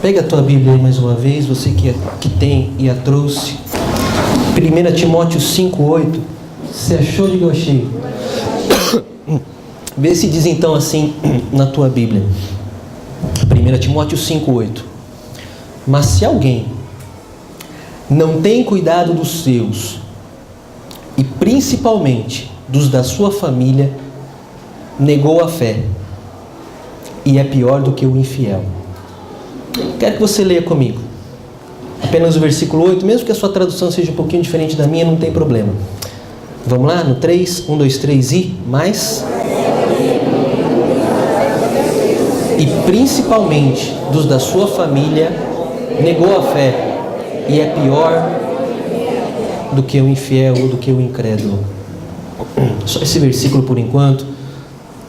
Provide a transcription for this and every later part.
Pega a tua Bíblia aí mais uma vez, você que tem e a trouxe. 1 Timóteo 5,8. Você achou? Diga eu achei. Vê se diz então assim na tua Bíblia. 1 Timóteo 5,8. Mas se alguém não tem cuidado dos seus, e principalmente dos da sua família, negou a fé, e é pior do que o infiel. Quero que você leia comigo apenas o versículo 8, mesmo que a sua tradução seja um pouquinho diferente da minha, não tem problema. Vamos lá, no 3, 1, 2, 3 e mais. E principalmente dos da sua família, negou a fé, e é pior do que o infiel ou do que o incrédulo. Só esse versículo por enquanto.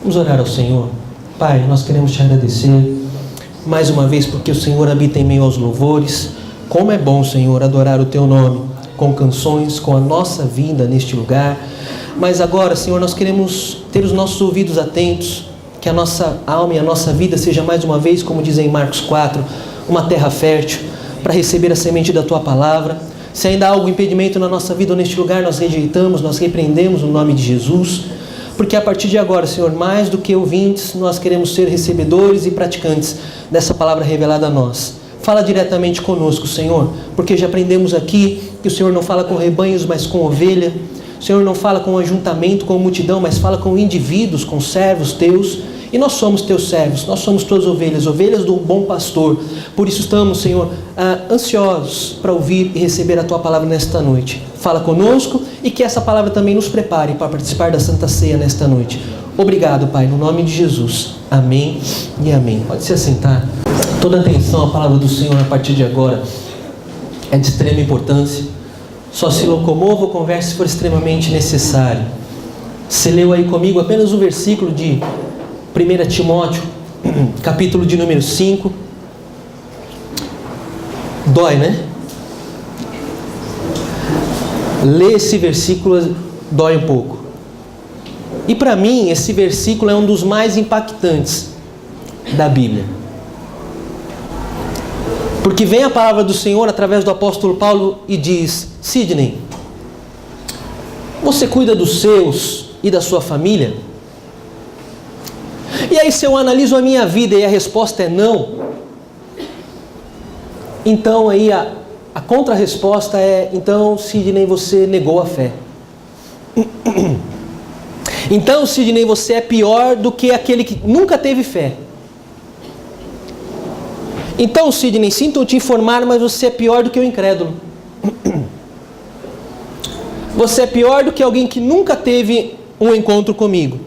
Vamos orar ao Senhor. Pai, nós queremos te agradecer mais uma vez porque o Senhor habita em meio aos louvores. Como é bom, Senhor, adorar o teu nome com canções, com a nossa vinda neste lugar. Mas agora, Senhor, nós queremos ter os nossos ouvidos atentos, que a nossa alma e a nossa vida seja mais uma vez, como diz em Marcos 4, uma terra fértil para receber a semente da tua palavra. Se ainda há algum impedimento na nossa vida ou neste lugar, nós rejeitamos, nós repreendemos no nome de Jesus. Porque a partir de agora, Senhor, mais do que ouvintes, nós queremos ser recebedores e praticantes dessa palavra revelada a nós. Fala diretamente conosco, Senhor, porque já aprendemos aqui que o Senhor não fala com rebanhos, mas com ovelha. O Senhor não fala com ajuntamento, com multidão, mas fala com indivíduos, com servos teus. E nós somos teus servos, nós somos tuas ovelhas, ovelhas do bom pastor. Por isso estamos, Senhor, ansiosos para ouvir e receber a tua palavra nesta noite. Fala conosco e que essa palavra também nos prepare para participar da Santa Ceia nesta noite. Obrigado, Pai, no nome de Jesus. Amém e amém. Pode se assentar. Toda atenção à palavra do Senhor a partir de agora é de extrema importância. Só se locomova ou converse se for extremamente necessário. Você leu aí comigo apenas o versículo de 1 Timóteo, capítulo de número 5. Dói, né? Ler esse versículo dói um pouco. E para mim, esse versículo é um dos mais impactantes da Bíblia. Porque vem a palavra do Senhor através do apóstolo Paulo e diz: Sidney, você cuida dos seus e da sua família? E aí, se eu analiso a minha vida e a resposta é não, então aí a contra-resposta é: então, Sidney, você negou a fé. Então, Sidney, você é pior do que aquele que nunca teve fé. Então, Sidney, sinto te informar, mas você é pior do que o incrédulo. Você é pior do que alguém que nunca teve um encontro comigo.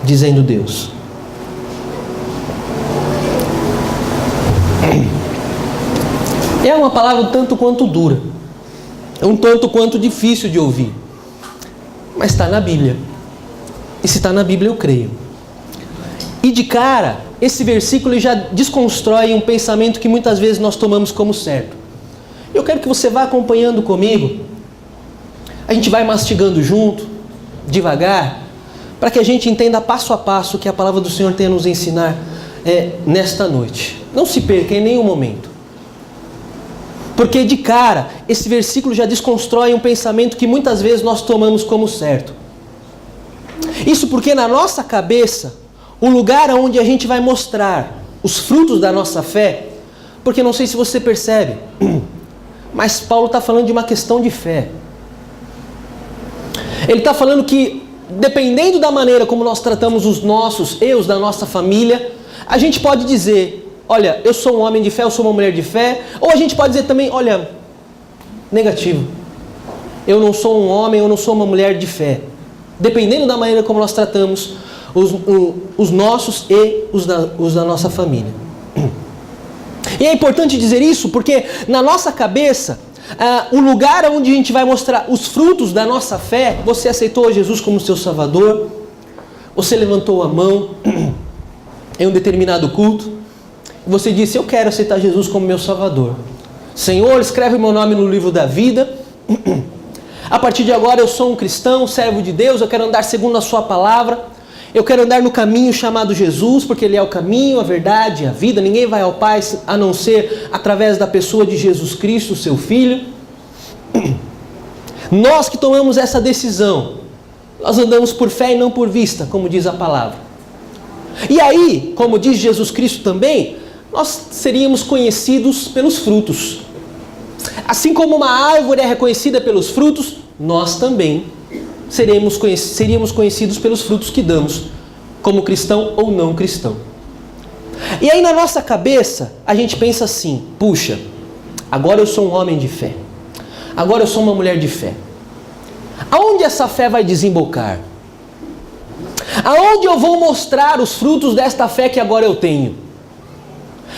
Dizendo Deus. É uma palavra um tanto quanto dura. É um tanto quanto difícil de ouvir. Mas está na Bíblia. E se está na Bíblia, eu creio. E de cara, esse versículo já desconstrói um pensamento que muitas vezes nós tomamos como certo. Eu quero que você vá acompanhando comigo. A gente vai mastigando junto, devagar, para que a gente entenda passo a passo o que a palavra do Senhor tem a nos ensinar nesta noite. Não se perca em nenhum momento. Porque de cara, esse versículo já desconstrói um pensamento que muitas vezes nós tomamos como certo. Isso porque na nossa cabeça, o lugar onde a gente vai mostrar os frutos da nossa fé, porque não sei se você percebe, mas Paulo está falando de uma questão de fé. Ele está falando que, dependendo da maneira como nós tratamos os nossos eus da nossa família, a gente pode dizer: olha, eu sou um homem de fé, eu sou uma mulher de fé. Ou a gente pode dizer também: olha, negativo, eu não sou um homem, eu não sou uma mulher de fé. Dependendo da maneira como nós tratamos os nossos e os da nossa família. E é importante dizer isso porque na nossa cabeça, o lugar onde a gente vai mostrar os frutos da nossa fé: você aceitou Jesus como seu Salvador, você levantou a mão em um determinado culto, você disse: eu quero aceitar Jesus como meu Salvador. Senhor, escreve o meu nome no livro da vida. A partir de agora eu sou um cristão, servo de Deus, eu quero andar segundo a sua palavra. Eu quero andar no caminho chamado Jesus, porque Ele é o caminho, a verdade e a vida. Ninguém vai ao Pai a não ser através da pessoa de Jesus Cristo, seu Filho. Nós que tomamos essa decisão, nós andamos por fé e não por vista, como diz a palavra. E aí, como diz Jesus Cristo também, nós seríamos conhecidos pelos frutos. Assim como uma árvore é reconhecida pelos frutos, nós também seríamos conhecidos pelos frutos que damos, como cristão ou não cristão. E aí na nossa cabeça, a gente pensa assim, puxa, agora eu sou um homem de fé. Agora eu sou uma mulher de fé. Aonde essa fé vai desembocar? Aonde eu vou mostrar os frutos desta fé que agora eu tenho?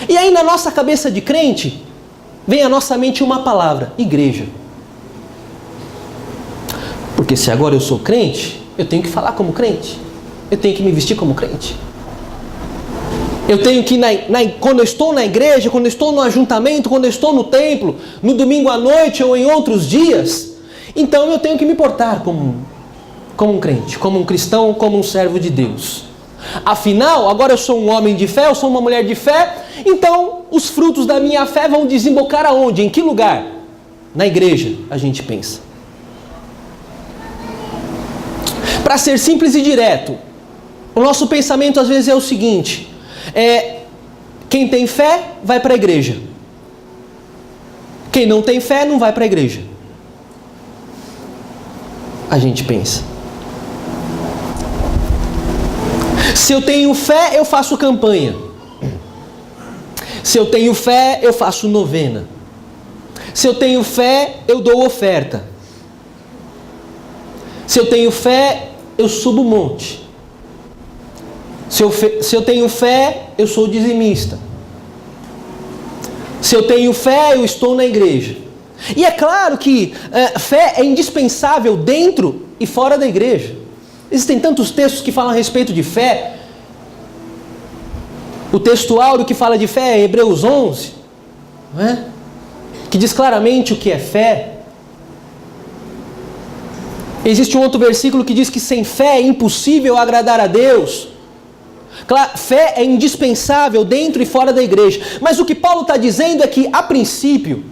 E aí na nossa cabeça de crente, vem à nossa mente uma palavra, igreja. Porque se agora eu sou crente, eu tenho que falar como crente. Eu tenho que me vestir como crente. Eu tenho que, quando eu estou na igreja, quando eu estou no ajuntamento, quando eu estou no templo, no domingo à noite ou em outros dias, então eu tenho que me portar como um crente, como um cristão, como um servo de Deus. Afinal, agora eu sou um homem de fé, eu sou uma mulher de fé, então os frutos da minha fé vão desembocar aonde? Em que lugar? Na igreja, a gente pensa. Para ser simples e direto, o nosso pensamento às vezes é o seguinte, quem tem fé vai para a igreja. Quem não tem fé não vai para a igreja. A gente pensa. Se eu tenho fé, eu faço campanha. Se eu tenho fé, eu faço novena. Se eu tenho fé, eu dou oferta. Se eu tenho fé, eu subo o monte. Se eu tenho fé, eu sou dizimista. Se eu tenho fé, eu estou na igreja. E é claro que fé é indispensável dentro e fora da igreja. Existem tantos textos que falam a respeito de fé. O texto áureo que fala de fé é Hebreus 11, não é? Que diz claramente o que é fé. Existe um outro versículo que diz que sem fé é impossível agradar a Deus. Claro, fé é indispensável dentro e fora da igreja. Mas o que Paulo está dizendo é que, a princípio,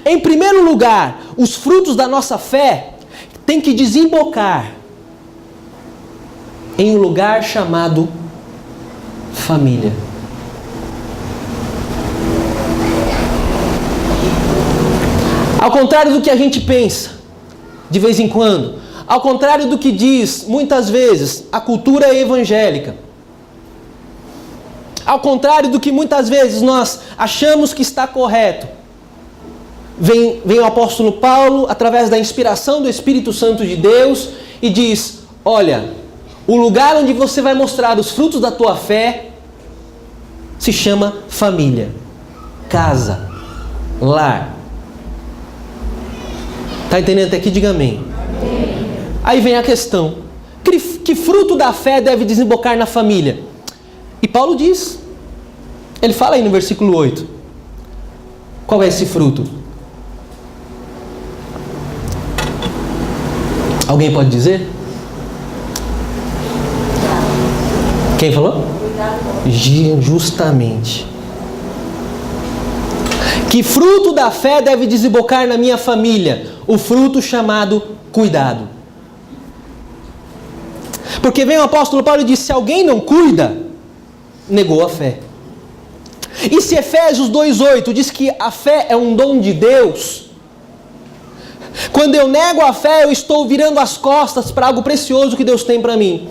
em primeiro lugar, os frutos da nossa fé têm que desembocar em um lugar chamado família. Ao contrário do que a gente pensa, de vez em quando, ao contrário do que diz, muitas vezes, a cultura evangélica, ao contrário do que muitas vezes nós achamos que está correto, vem o apóstolo Paulo, através da inspiração do Espírito Santo de Deus, e diz, olha, o lugar onde você vai mostrar os frutos da tua fé se chama família, casa, lar. Está entendendo até aqui? Diga amém. Aí vem a questão, que fruto da fé deve desembocar na família? E Paulo diz, ele fala aí no versículo 8, qual é esse fruto? Alguém pode dizer? Quem falou? Justamente. Que fruto da fé deve desembocar na minha família? O fruto chamado cuidado. Porque vem o apóstolo Paulo e diz, se alguém não cuida, negou a fé. E se Efésios 2,8 diz que a fé é um dom de Deus, quando eu nego a fé, eu estou virando as costas para algo precioso que Deus tem para mim.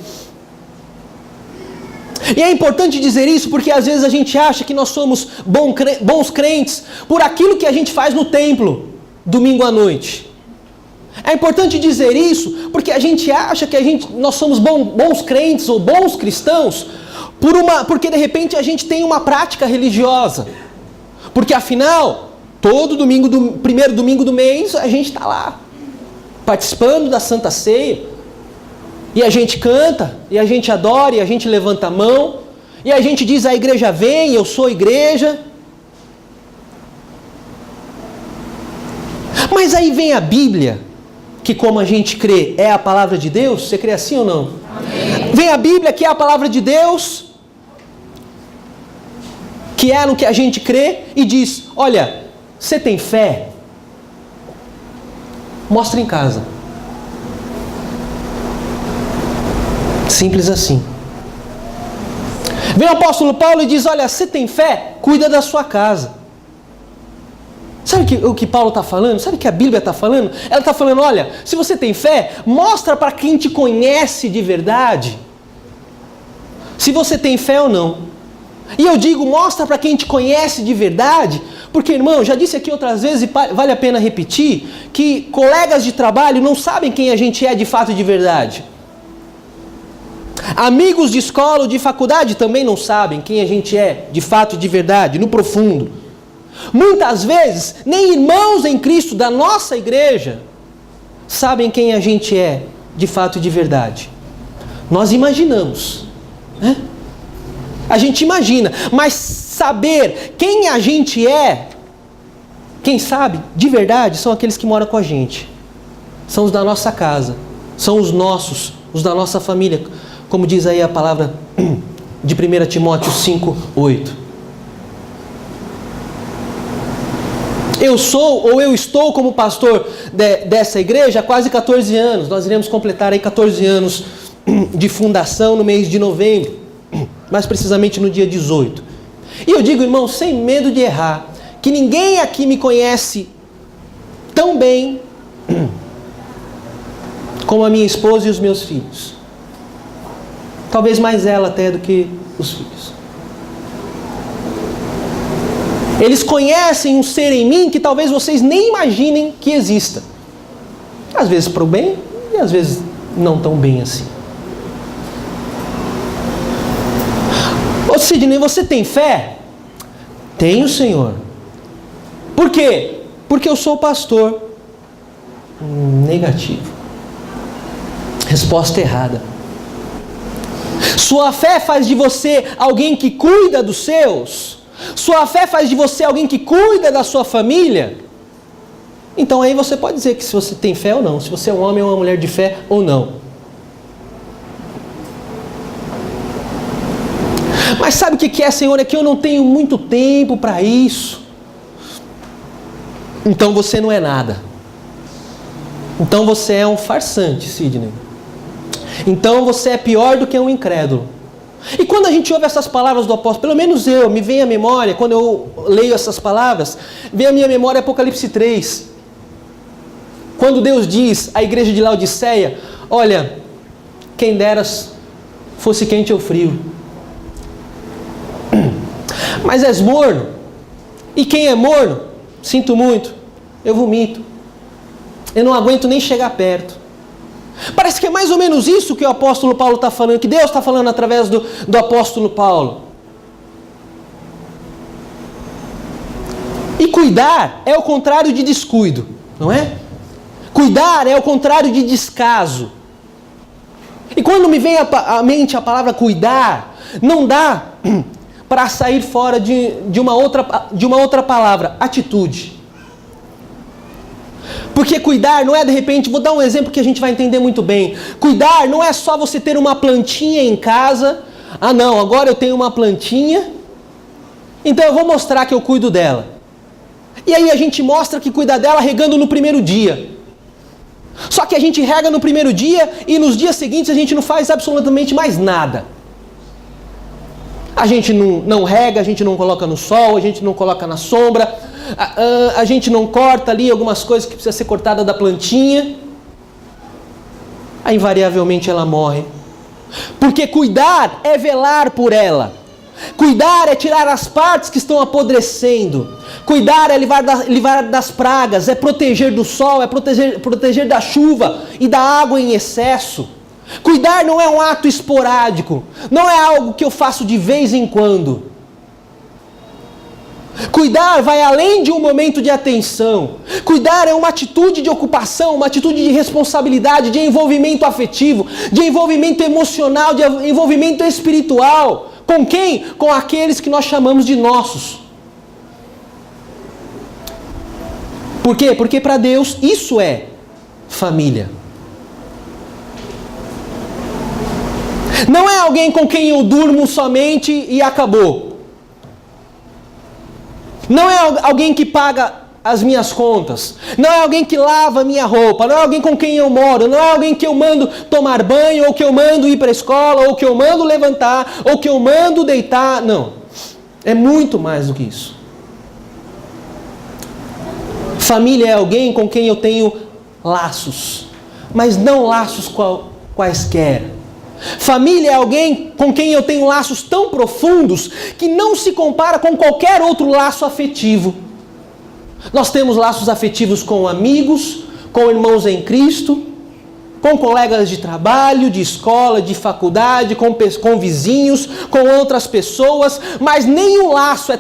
E é importante dizer isso porque às vezes a gente acha que nós somos bons crentes por aquilo que a gente faz no templo, domingo à noite. É importante dizer isso porque a gente acha que nós somos bons crentes ou bons cristãos porque de repente a gente tem uma prática religiosa. Porque afinal, todo domingo, primeiro domingo do mês, a gente está lá, participando da Santa Ceia. E a gente canta, e a gente adora, e a gente levanta a mão, e a gente diz, a igreja vem, eu sou igreja. Mas aí vem a Bíblia, que como a gente crê, é a palavra de Deus. Você crê assim ou não? Amém. Vem a Bíblia, que é a palavra de Deus, que é no que a gente crê, e diz: olha, você tem fé? Mostra em casa. Simples assim. Vem o apóstolo Paulo e diz: olha, você tem fé? Cuida da sua casa. Sabe o que Paulo está falando? Sabe o que a Bíblia está falando? Ela está falando: olha, se você tem fé, mostra para quem te conhece de verdade se você tem fé ou não. E eu digo, mostra para quem te conhece de verdade, porque, irmão, já disse aqui outras vezes, e vale a pena repetir, que colegas de trabalho não sabem quem a gente é de fato e de verdade. Amigos de escola ou de faculdade também não sabem quem a gente é de fato e de verdade, no profundo. Muitas vezes, nem irmãos em Cristo da nossa igreja sabem quem a gente é de fato e de verdade. Nós imaginamos, né? A gente imagina, mas saber quem a gente é, quem sabe de verdade, são aqueles que moram com a gente. São os da nossa casa, são os nossos, os da nossa família, como diz aí a palavra de 1 Timóteo 5:8. Eu sou, ou eu estou como pastor dessa igreja há quase 14 anos. Nós iremos completar aí 14 anos de fundação no mês de novembro, mais precisamente no dia 18. E eu digo, irmão, sem medo de errar, que ninguém aqui me conhece tão bem como a minha esposa e os meus filhos. Talvez mais ela até do que os filhos. Eles conhecem um ser em mim que talvez vocês nem imaginem que exista. Às vezes para o bem e às vezes não tão bem assim. Ô Sidney, você tem fé? Tenho, Senhor. Por quê? Porque eu sou pastor. Negativo. Resposta errada. Sua fé faz de você alguém que cuida dos seus? Sua fé faz de você alguém que cuida da sua família? Então aí você pode dizer que se você tem fé ou não, se você é um homem ou uma mulher de fé ou não. Mas sabe o que é, Senhor? É que eu não tenho muito tempo para isso. Então você não é nada. Então você é um farsante, Sidney. Então você é pior do que um incrédulo. E quando a gente ouve essas palavras do apóstolo, pelo menos me vem à memória, quando eu leio essas palavras, vem à minha memória Apocalipse 3. Quando Deus diz à igreja de Laodiceia: olha, quem deras fosse quente ou frio. Mas és morno. E quem é morno, sinto muito, eu vomito. Eu não aguento nem chegar perto. Parece que é mais ou menos isso que o apóstolo Paulo está falando, que Deus está falando através do apóstolo Paulo. E cuidar é o contrário de descuido, não é? Cuidar é o contrário de descaso. E quando me vem à mente a palavra cuidar, não dá para sair fora de uma outra palavra, atitude. Porque cuidar não é de repente, vou dar um exemplo que a gente vai entender muito bem. Cuidar não é só você ter uma plantinha em casa. Ah não, agora eu tenho uma plantinha, então eu vou mostrar que eu cuido dela. E aí a gente mostra que cuida dela regando no primeiro dia. Só que a gente rega no primeiro dia e nos dias seguintes a gente não faz absolutamente mais nada. A gente não rega, a gente não coloca no sol, a gente não coloca na sombra, a gente não corta ali algumas coisas que precisa ser cortada da plantinha. Aí invariavelmente ela morre. Porque cuidar é velar por ela. Cuidar é tirar as partes que estão apodrecendo. Cuidar é livrar das pragas, é proteger do sol, é proteger da chuva e da água em excesso. Cuidar não é um ato esporádico, não é algo que eu faço de vez em quando. Cuidar vai além de um momento de atenção. Cuidar é uma atitude de ocupação, uma atitude de responsabilidade, de envolvimento afetivo, de envolvimento emocional, de envolvimento espiritual. Com quem? Com aqueles que nós chamamos de nossos. Por quê? Porque para Deus isso é família. Não é alguém com quem eu durmo somente e acabou. Não é alguém que paga as minhas contas. Não é alguém que lava a minha roupa. Não é alguém com quem eu moro. Não é alguém que eu mando tomar banho, ou que eu mando ir para a escola, ou que eu mando levantar, ou que eu mando deitar. Não. É muito mais do que isso. Família é alguém com quem eu tenho laços, mas não laços quaisquer. Família é alguém com quem eu tenho laços tão profundos que não se compara com qualquer outro laço afetivo. Nós temos laços afetivos com amigos, com irmãos em Cristo, com colegas de trabalho, de escola, de faculdade, com vizinhos, com outras pessoas, mas nenhum laço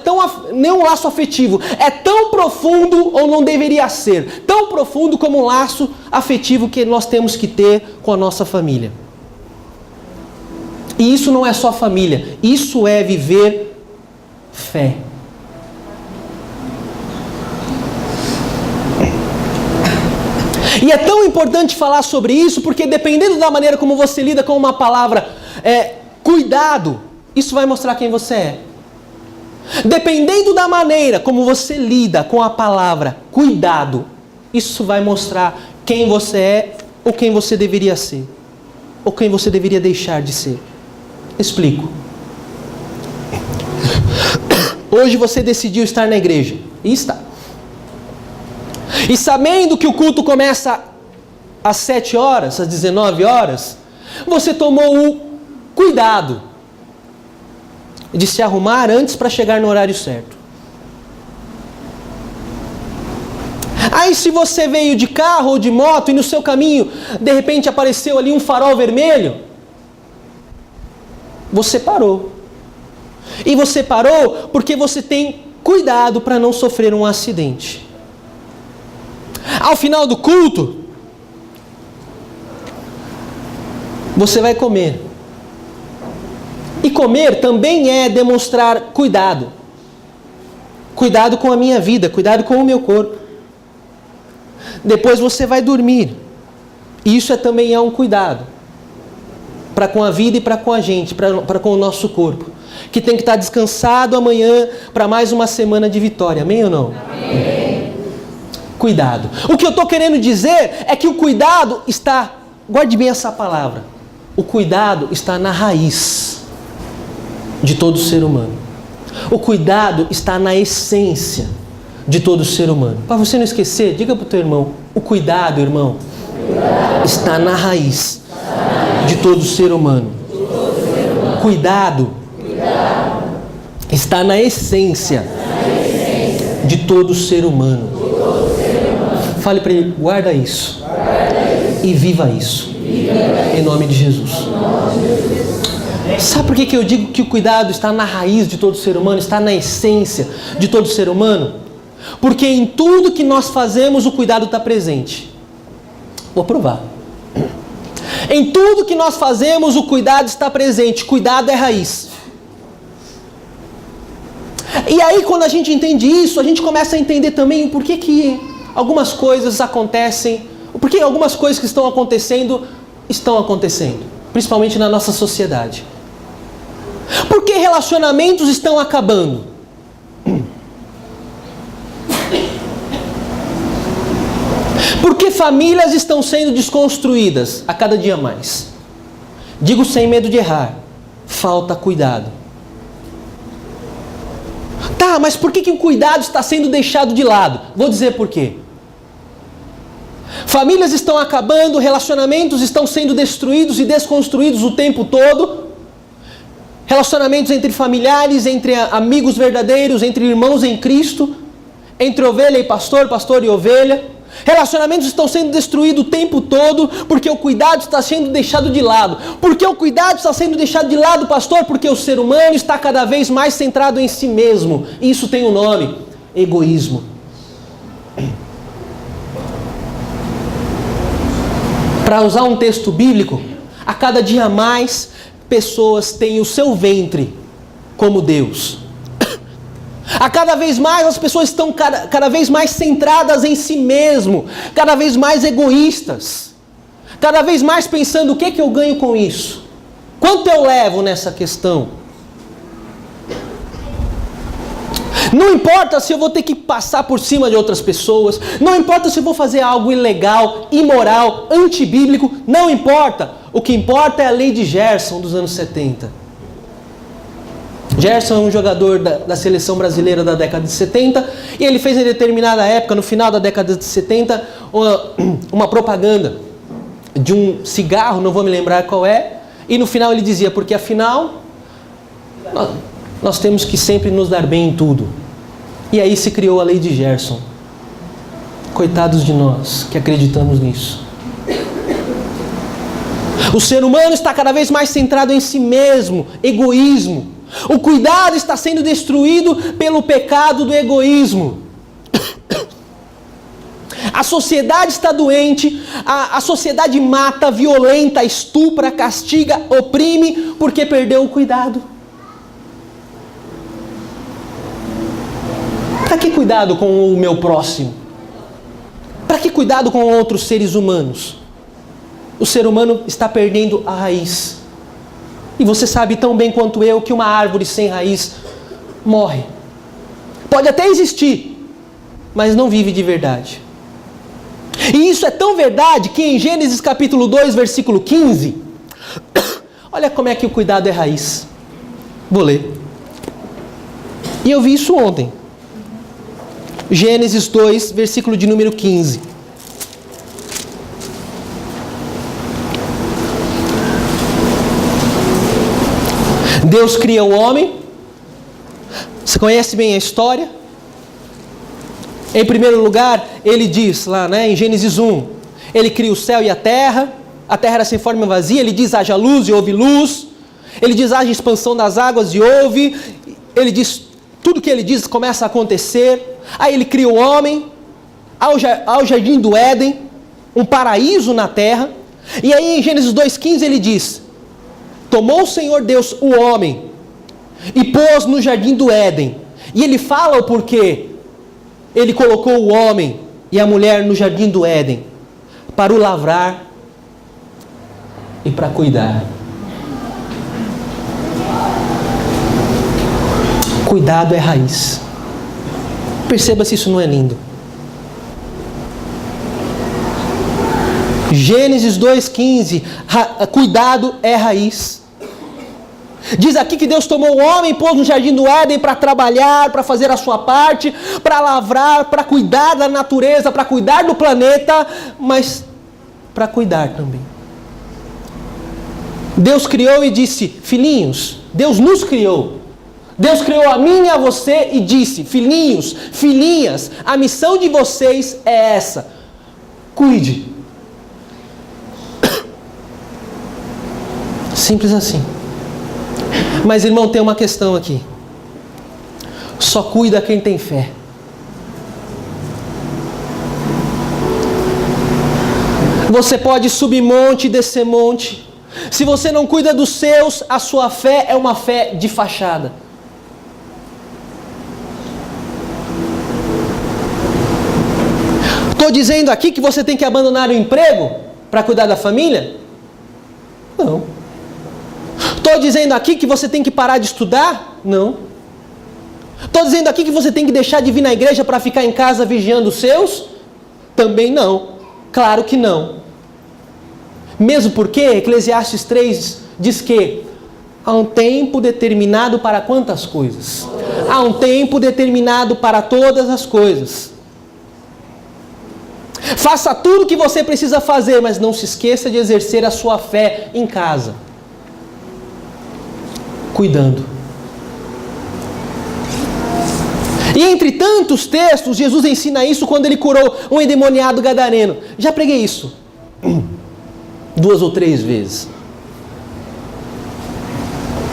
afetivo é tão profundo, ou não deveria ser, tão profundo como um laço afetivo que nós temos que ter com a nossa família. E isso não é só família, isso é viver fé. E é tão importante falar sobre isso, porque dependendo da maneira como você lida com uma palavra, cuidado, isso vai mostrar quem você é. Dependendo da maneira como você lida com a palavra cuidado, isso vai mostrar quem você é, ou quem você deveria ser, ou quem você deveria deixar de ser. Explico. Hoje você decidiu estar na igreja, e está. E sabendo que o culto começa às 7 horas, às 19 horas, você tomou o cuidado de se arrumar antes para chegar no horário certo. Aí se você veio de carro ou de moto e no seu caminho, de repente apareceu ali um farol vermelho, você parou. E você parou porque você tem cuidado para não sofrer um acidente. Ao final do culto, você vai comer. E comer também é demonstrar cuidado. Cuidado com a minha vida, cuidado com o meu corpo. Depois você vai dormir. E isso também é um cuidado. Para com a vida e para com a gente, para com o nosso corpo. Que tem que estar descansado amanhã para mais uma semana de vitória. Amém ou não? Amém. Cuidado. O que eu estou querendo dizer é que o cuidado está, guarde bem essa palavra, o cuidado está na raiz de todo ser humano. O cuidado está na essência de todo ser humano. Para você não esquecer, diga para o teu irmão, o cuidado, irmão, está na raiz de todo ser humano. Cuidado está na essência de todo ser humano. Fale para ele, guarda isso. E viva isso. Em nome de Jesus. Sabe por que eu digo que o cuidado está na raiz de todo ser humano, está na essência de todo ser humano? Porque em tudo que nós fazemos o cuidado está presente. Vou provar. Em tudo que nós fazemos o cuidado está presente. Cuidado é raiz. E aí quando a gente entende isso, a gente começa a entender também por que algumas coisas acontecem, por que algumas coisas que estão acontecendo, principalmente na nossa sociedade. Por que relacionamentos estão acabando? Por que famílias estão sendo desconstruídas a cada dia mais? Digo sem medo de errar, falta cuidado. Tá, mas por que o cuidado está sendo deixado de lado? Vou dizer por quê. Famílias estão acabando, relacionamentos estão sendo destruídos e desconstruídos o tempo todo. Relacionamentos entre familiares, entre amigos verdadeiros, entre irmãos em Cristo, entre ovelha e pastor, pastor e ovelha. Relacionamentos estão sendo destruídos o tempo todo porque o cuidado está sendo deixado de lado. Por que o cuidado está sendo deixado de lado, pastor? Porque o ser humano está cada vez mais centrado em si mesmo. Isso tem um nome: egoísmo. Para usar um texto bíblico, a cada dia mais pessoas têm o seu ventre como Deus. A cada vez mais as pessoas estão cada vez mais centradas em si mesmo, cada vez mais egoístas, cada vez mais pensando o que eu ganho com isso. Quanto eu levo nessa questão? Não importa se eu vou ter que passar por cima de outras pessoas, não importa se eu vou fazer algo ilegal, imoral, antibíblico, não importa. O que importa é a lei de Gerson dos anos 70. Gerson é um jogador da seleção brasileira da década de 70 e ele fez em determinada época, no final da década de 70, uma propaganda de um cigarro, não vou me lembrar qual é, e no final ele dizia, porque afinal nós temos que sempre nos dar bem em tudo. E aí se criou a lei de Gerson. Coitados de nós que acreditamos nisso. O ser humano está cada vez mais centrado em si mesmo, egoísmo. O cuidado está sendo destruído pelo pecado do egoísmo. A sociedade está doente, a sociedade mata, violenta, estupra, castiga, oprime, porque perdeu o cuidado. Para que cuidado com o meu próximo? Para que cuidado com outros seres humanos? O ser humano está perdendo a raiz. E você sabe tão bem quanto eu que uma árvore sem raiz morre. Pode até existir, mas não vive de verdade. E isso é tão verdade que em Gênesis capítulo 2, versículo 15, olha como é que o cuidado é raiz. Vou ler. E eu vi isso ontem. Gênesis 2, versículo de número 15. Deus cria o homem. Você conhece bem a história? Em primeiro lugar, ele diz lá, em Gênesis 1, ele cria o céu e a terra era sem forma e vazia, ele diz haja luz e houve luz, ele diz haja expansão das águas e houve, ele diz, tudo que ele diz começa a acontecer, aí ele cria o homem, ao jardim do Éden, um paraíso na terra, e aí em Gênesis 2,15 ele diz, tomou o Senhor Deus o homem e pôs no jardim do Éden, e ele fala o porquê. Ele colocou o homem e a mulher no jardim do Éden para o lavrar e para cuidar. Cuidado é raiz. Perceba se isso não é lindo. Gênesis 2,15, cuidado é raiz. Diz aqui que Deus tomou o homem e pôs no jardim do Éden para trabalhar, para fazer a sua parte, para lavrar, para cuidar da natureza, para cuidar do planeta, mas para cuidar também. Deus criou e disse, filhinhos, Deus nos criou. Deus criou a mim e a você e disse, filhinhos, filhinhas, a missão de vocês é essa. Cuide. Simples assim. Mas, irmão, tem uma questão aqui. Só cuida quem tem fé. Você pode subir monte e descer monte. Se você não cuida dos seus, a sua fé é uma fé de fachada. Estou dizendo aqui que você tem que abandonar o emprego para cuidar da família? Não. Estou dizendo aqui que você tem que parar de estudar? Não. Estou dizendo aqui que você tem que deixar de vir na igreja para ficar em casa vigiando os seus? Também não. Claro que não. Mesmo porque Eclesiastes 3 diz que há um tempo determinado para quantas coisas? Há um tempo determinado para todas as coisas. Faça tudo o que você precisa fazer, mas não se esqueça de exercer a sua fé em casa. Cuidando. E entre tantos textos, Jesus ensina isso quando ele curou um endemoniado gadareno. Já preguei isso 2 ou 3 vezes.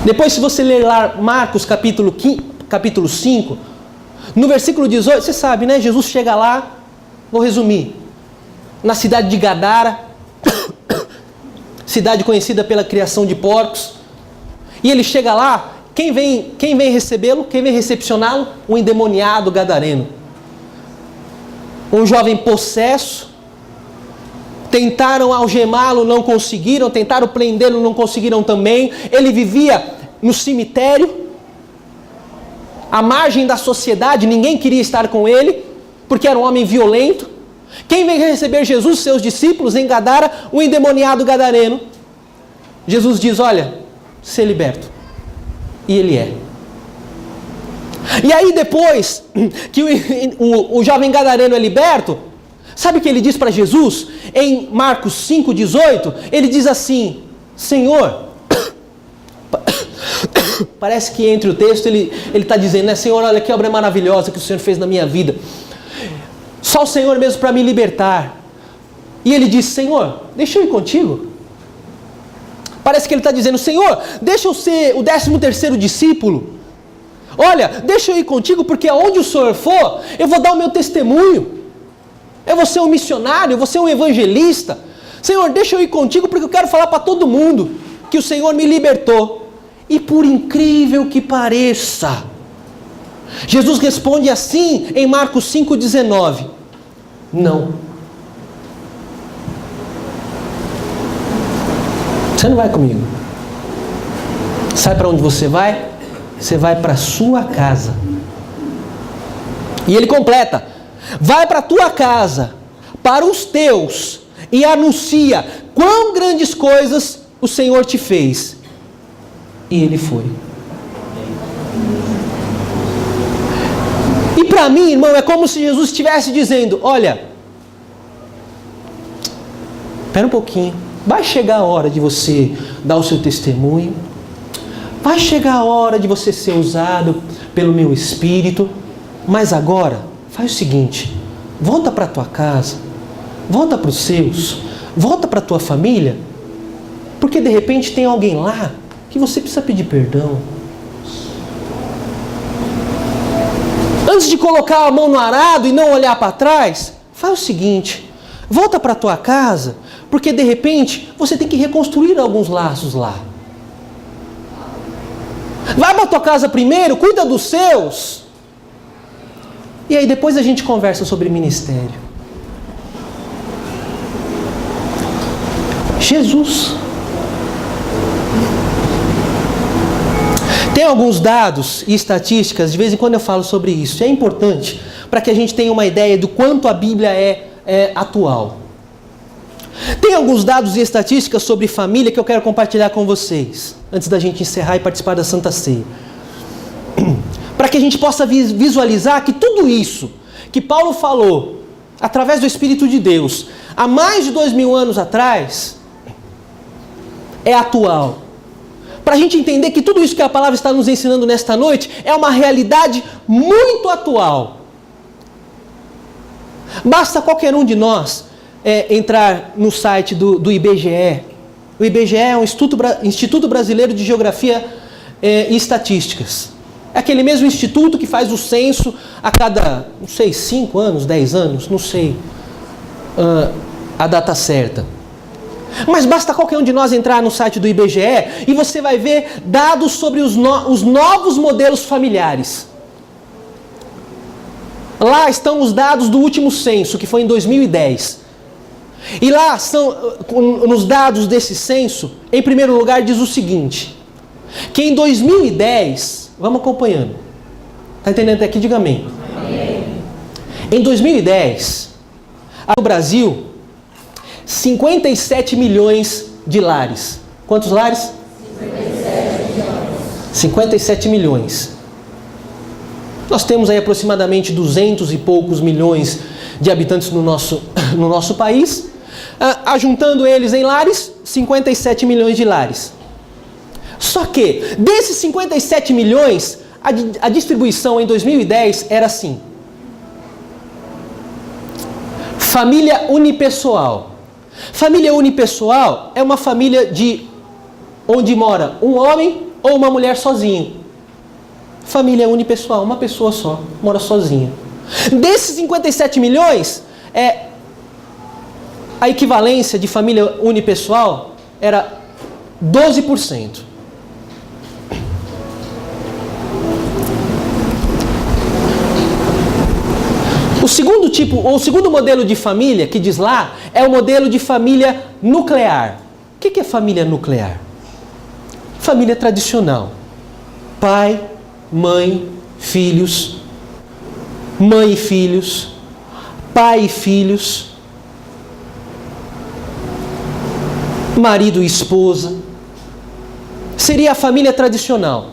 Depois, se você ler lá Marcos capítulo 5, no versículo 18, você sabe, né? Jesus chega lá, vou resumir, na cidade de Gadara, cidade conhecida pela criação de porcos. E ele chega lá, quem vem recebê-lo? Quem vem recepcioná-lo? Um endemoniado gadareno. Um jovem possesso, Tentaram algemá-lo, não conseguiram. Tentaram prendê-lo, não conseguiram também. Ele vivia no cemitério, à margem da sociedade. Ninguém queria estar com ele, porque era um homem violento. Quem veio receber Jesus, seus discípulos, em Gadara? O endemoniado gadareno. Jesus diz, olha, ser liberto. E ele é. E aí depois que o jovem gadareno é liberto, sabe o que ele diz para Jesus? Em Marcos 5,18, ele diz assim, Senhor, parece que entre o texto ele está dizendo, né, Senhor, olha que obra maravilhosa que o Senhor fez na minha vida. Só o Senhor mesmo para me libertar. E ele diz, Senhor, deixa eu ir contigo. Parece que ele está dizendo, Senhor, deixa eu ser o 13º discípulo. Olha, deixa eu ir contigo, porque aonde o Senhor for, eu vou dar o meu testemunho. Eu vou ser um missionário, eu vou ser um evangelista. Senhor, deixa eu ir contigo, porque eu quero falar para todo mundo que o Senhor me libertou. E por incrível que pareça, Jesus responde assim em Marcos 5,19. Não. Você não vai comigo. Sabe para onde você vai? Você vai para a sua casa. E ele completa. Vai para a tua casa, para os teus, e anuncia quão grandes coisas o Senhor te fez. E ele foi. E para mim, irmão, é como se Jesus estivesse dizendo, olha, espera um pouquinho, vai chegar a hora de você dar o seu testemunho, vai chegar a hora de você ser usado pelo meu Espírito, mas agora, faz o seguinte, volta para a tua casa, volta para os seus, volta para a tua família, porque de repente tem alguém lá que você precisa pedir perdão. Antes de colocar a mão no arado e não olhar para trás, faz o seguinte, volta para a tua casa, porque de repente você tem que reconstruir alguns laços lá. Vai para a tua casa primeiro, cuida dos seus, e aí depois a gente conversa sobre ministério. Jesus. Tem alguns dados e estatísticas, de vez em quando eu falo sobre isso. É importante para que a gente tenha uma ideia do quanto a Bíblia é atual. Tem alguns dados e estatísticas sobre família que eu quero compartilhar com vocês, antes da gente encerrar e participar da Santa Ceia. Para que a gente possa visualizar que tudo isso que Paulo falou, através do Espírito de Deus, há mais de 2000 anos atrás, é atual. Para a gente entender que tudo isso que a palavra está nos ensinando nesta noite é uma realidade muito atual. Basta qualquer um de nós entrar no site do IBGE. O IBGE é um Instituto Brasileiro de Geografia e Estatísticas. É aquele mesmo instituto que faz o censo a cada, não sei, 5 anos, 10 anos, não sei a data certa. Mas basta qualquer um de nós entrar no site do IBGE e você vai ver dados sobre os novos modelos familiares. Lá estão os dados do último censo, que foi em 2010. E lá, nos dados desse censo, em primeiro lugar diz o seguinte, que em 2010, vamos acompanhando, está entendendo até aqui? Diga amém. Amém. Em 2010, no Brasil, 57 milhões de lares. Quantos lares? 57 milhões. 57 milhões. Nós temos aí aproximadamente 200 e poucos milhões de habitantes no nosso país. Ajuntando eles em lares, 57 milhões de lares. Só que, desses 57 milhões, a distribuição em 2010 era assim. Família unipessoal. Família unipessoal é uma família onde mora um homem ou uma mulher sozinho. Família unipessoal, uma pessoa só, mora sozinha. Desses 57 milhões, a equivalência de família unipessoal era 12%. O segundo tipo, ou o segundo modelo de família que diz lá, é o modelo de família nuclear. O que é família nuclear? Família tradicional. Pai, mãe, filhos, mãe e filhos, pai e filhos, marido e esposa. Seria a família tradicional.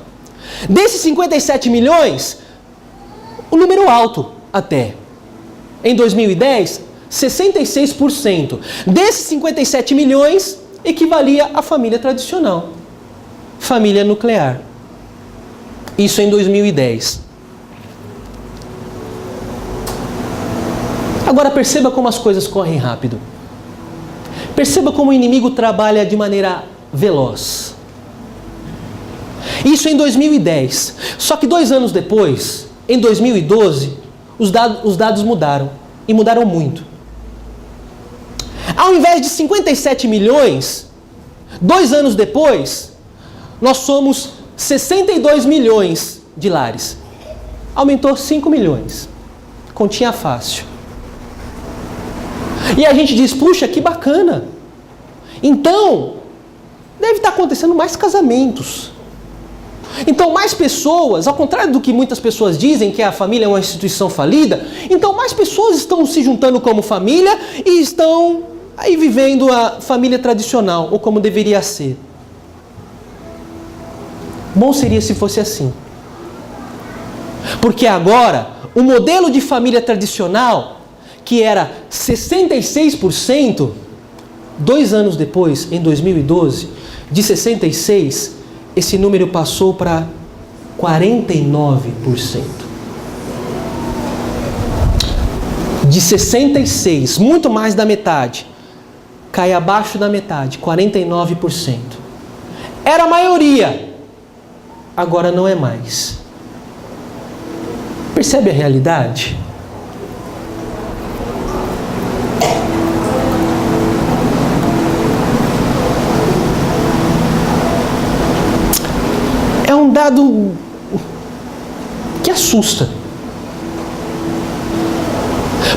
Desses 57 milhões, o número alto até. Em 2010, 66%. Desses 57 milhões, equivalia à família tradicional. Família nuclear. Isso em 2010. Agora perceba como as coisas correm rápido. Perceba como o inimigo trabalha de maneira veloz. Isso em 2010. Só que 2 anos depois, em 2012, os dados mudaram. E mudaram muito. Ao invés de 57 milhões, 2 anos depois, nós somos 62 milhões de lares. Aumentou 5 milhões. Continha fácil. E a gente diz, puxa, que bacana. Então, deve estar acontecendo mais casamentos. Então, mais pessoas, ao contrário do que muitas pessoas dizem, que a família é uma instituição falida, então mais pessoas estão se juntando como família e estão aí vivendo a família tradicional, ou como deveria ser. Bom seria se fosse assim. Porque agora, o modelo de família tradicional, que era 66%, 2 anos depois, em 2012, de 66%, esse número passou para 49%. De 66%, muito mais da metade, cai abaixo da metade, 49%. Era a maioria, agora não é mais. Percebe a realidade? É um dado que assusta.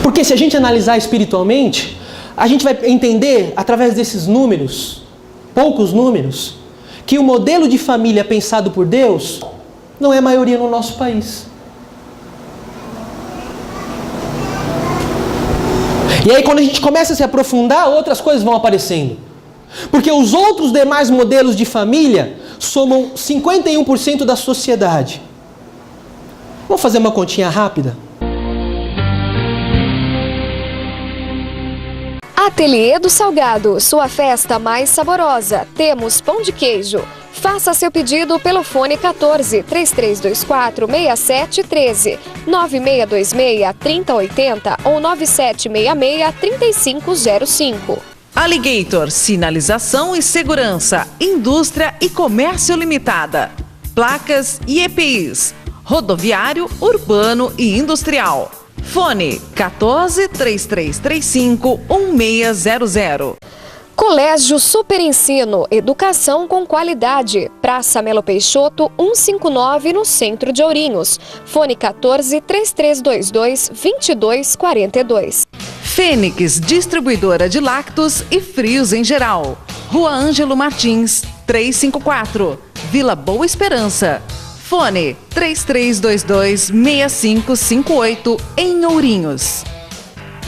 Porque se a gente analisar espiritualmente, a gente vai entender, através desses números, poucos números, que o modelo de família pensado por Deus não é a maioria no nosso país. E aí quando a gente começa a se aprofundar, outras coisas vão aparecendo. Porque os outros demais modelos de família somam 51% da sociedade. Vamos fazer uma continha rápida? Ateliê do Salgado, sua festa mais saborosa. Temos pão de queijo. Faça seu pedido pelo fone 14 3324 6713, 9626 3080 ou 9766 3505. Alligator, sinalização e segurança, indústria e comércio limitada. Placas e EPIs, rodoviário, urbano e industrial. Fone 14 3335 1600. Colégio Super Ensino, educação com qualidade. Praça Melo Peixoto, 159 no centro de Ourinhos. Fone 14 3322 2242. Fênix, distribuidora de lácteos e frios em geral. Rua Ângelo Martins, 354, Vila Boa Esperança. Fone 3322-6558 em Ourinhos.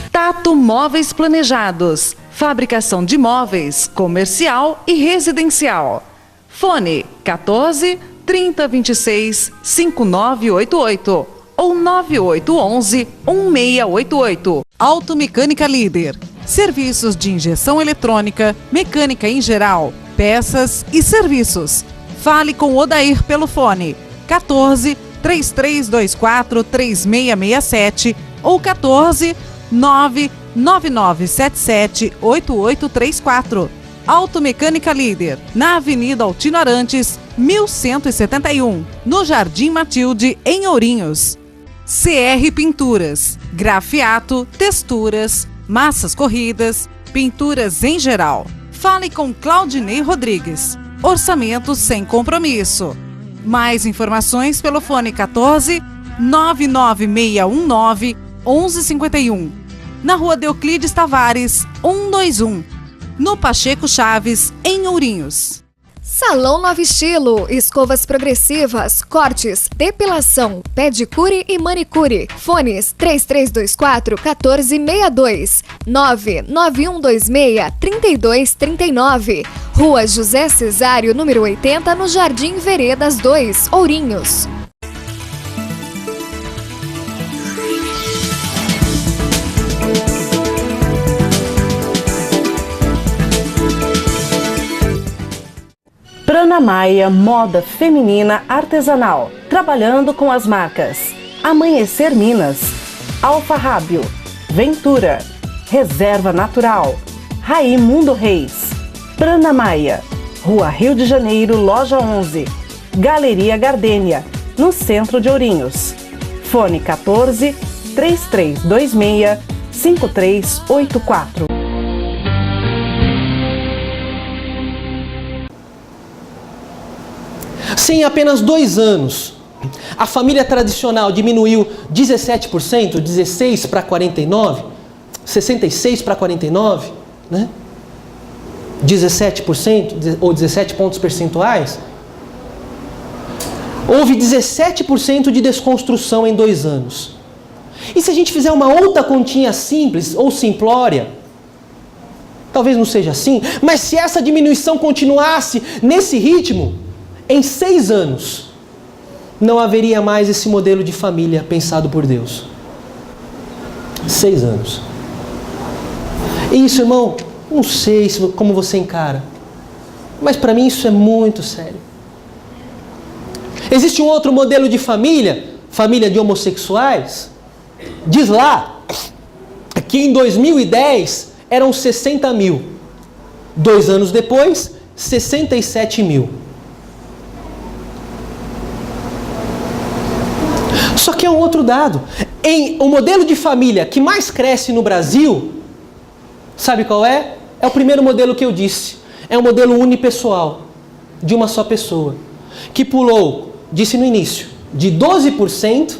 Tato Móveis Planejados, fabricação de móveis comercial e residencial. Fone 14 3026 5988 ou 9811 1688. Automecânica Líder. Serviços de injeção eletrônica, mecânica em geral, peças e serviços. Fale com Odair pelo fone 14 3324 3667 ou 14 99977 8834. Automecânica Líder, na Avenida Altino Arantes, 1171, no Jardim Matilde, em Ourinhos. CR Pinturas, grafiato, texturas, massas corridas, pinturas em geral. Fale com Claudinei Rodrigues. Orçamento sem compromisso. Mais informações pelo fone 14 99619 1151. Na Rua Euclides Tavares, 121. No Pacheco Chaves, em Ourinhos. Salão Nova Estilo, escovas progressivas, cortes, depilação, pedicure e manicure. Fones 3324-1462, 99126-3239. Rua José Cesário, número 80, no Jardim Veredas 2, Ourinhos. Prana Maia Moda Feminina Artesanal, trabalhando com as marcas Amanhecer Minas, Alfa Rábio, Ventura, Reserva Natural, Raimundo Reis. Prana Maia, Rua Rio de Janeiro, Loja 11, Galeria Gardênia, no centro de Ourinhos. Fone 14 3326 5384. Se em apenas 2 anos a família tradicional diminuiu 17%, 16 para 49, 66 para 49, né? 17% ou 17 pontos percentuais, houve 17% de desconstrução em 2 anos. E se a gente fizer uma outra continha simples ou simplória, talvez não seja assim, mas se essa diminuição continuasse nesse ritmo, em 6 anos, não haveria mais esse modelo de família pensado por Deus. 6 anos. E isso, irmão, não sei como você encara, mas para mim isso é muito sério. Existe um outro modelo de família, família de homossexuais. Diz lá que em 2010 eram 60 mil. 2 anos depois, 67 mil. Só que é um outro dado. O modelo de família que mais cresce no Brasil, sabe qual é? É o primeiro modelo que eu disse. É um modelo unipessoal, de uma só pessoa, que pulou, disse no início, de 12%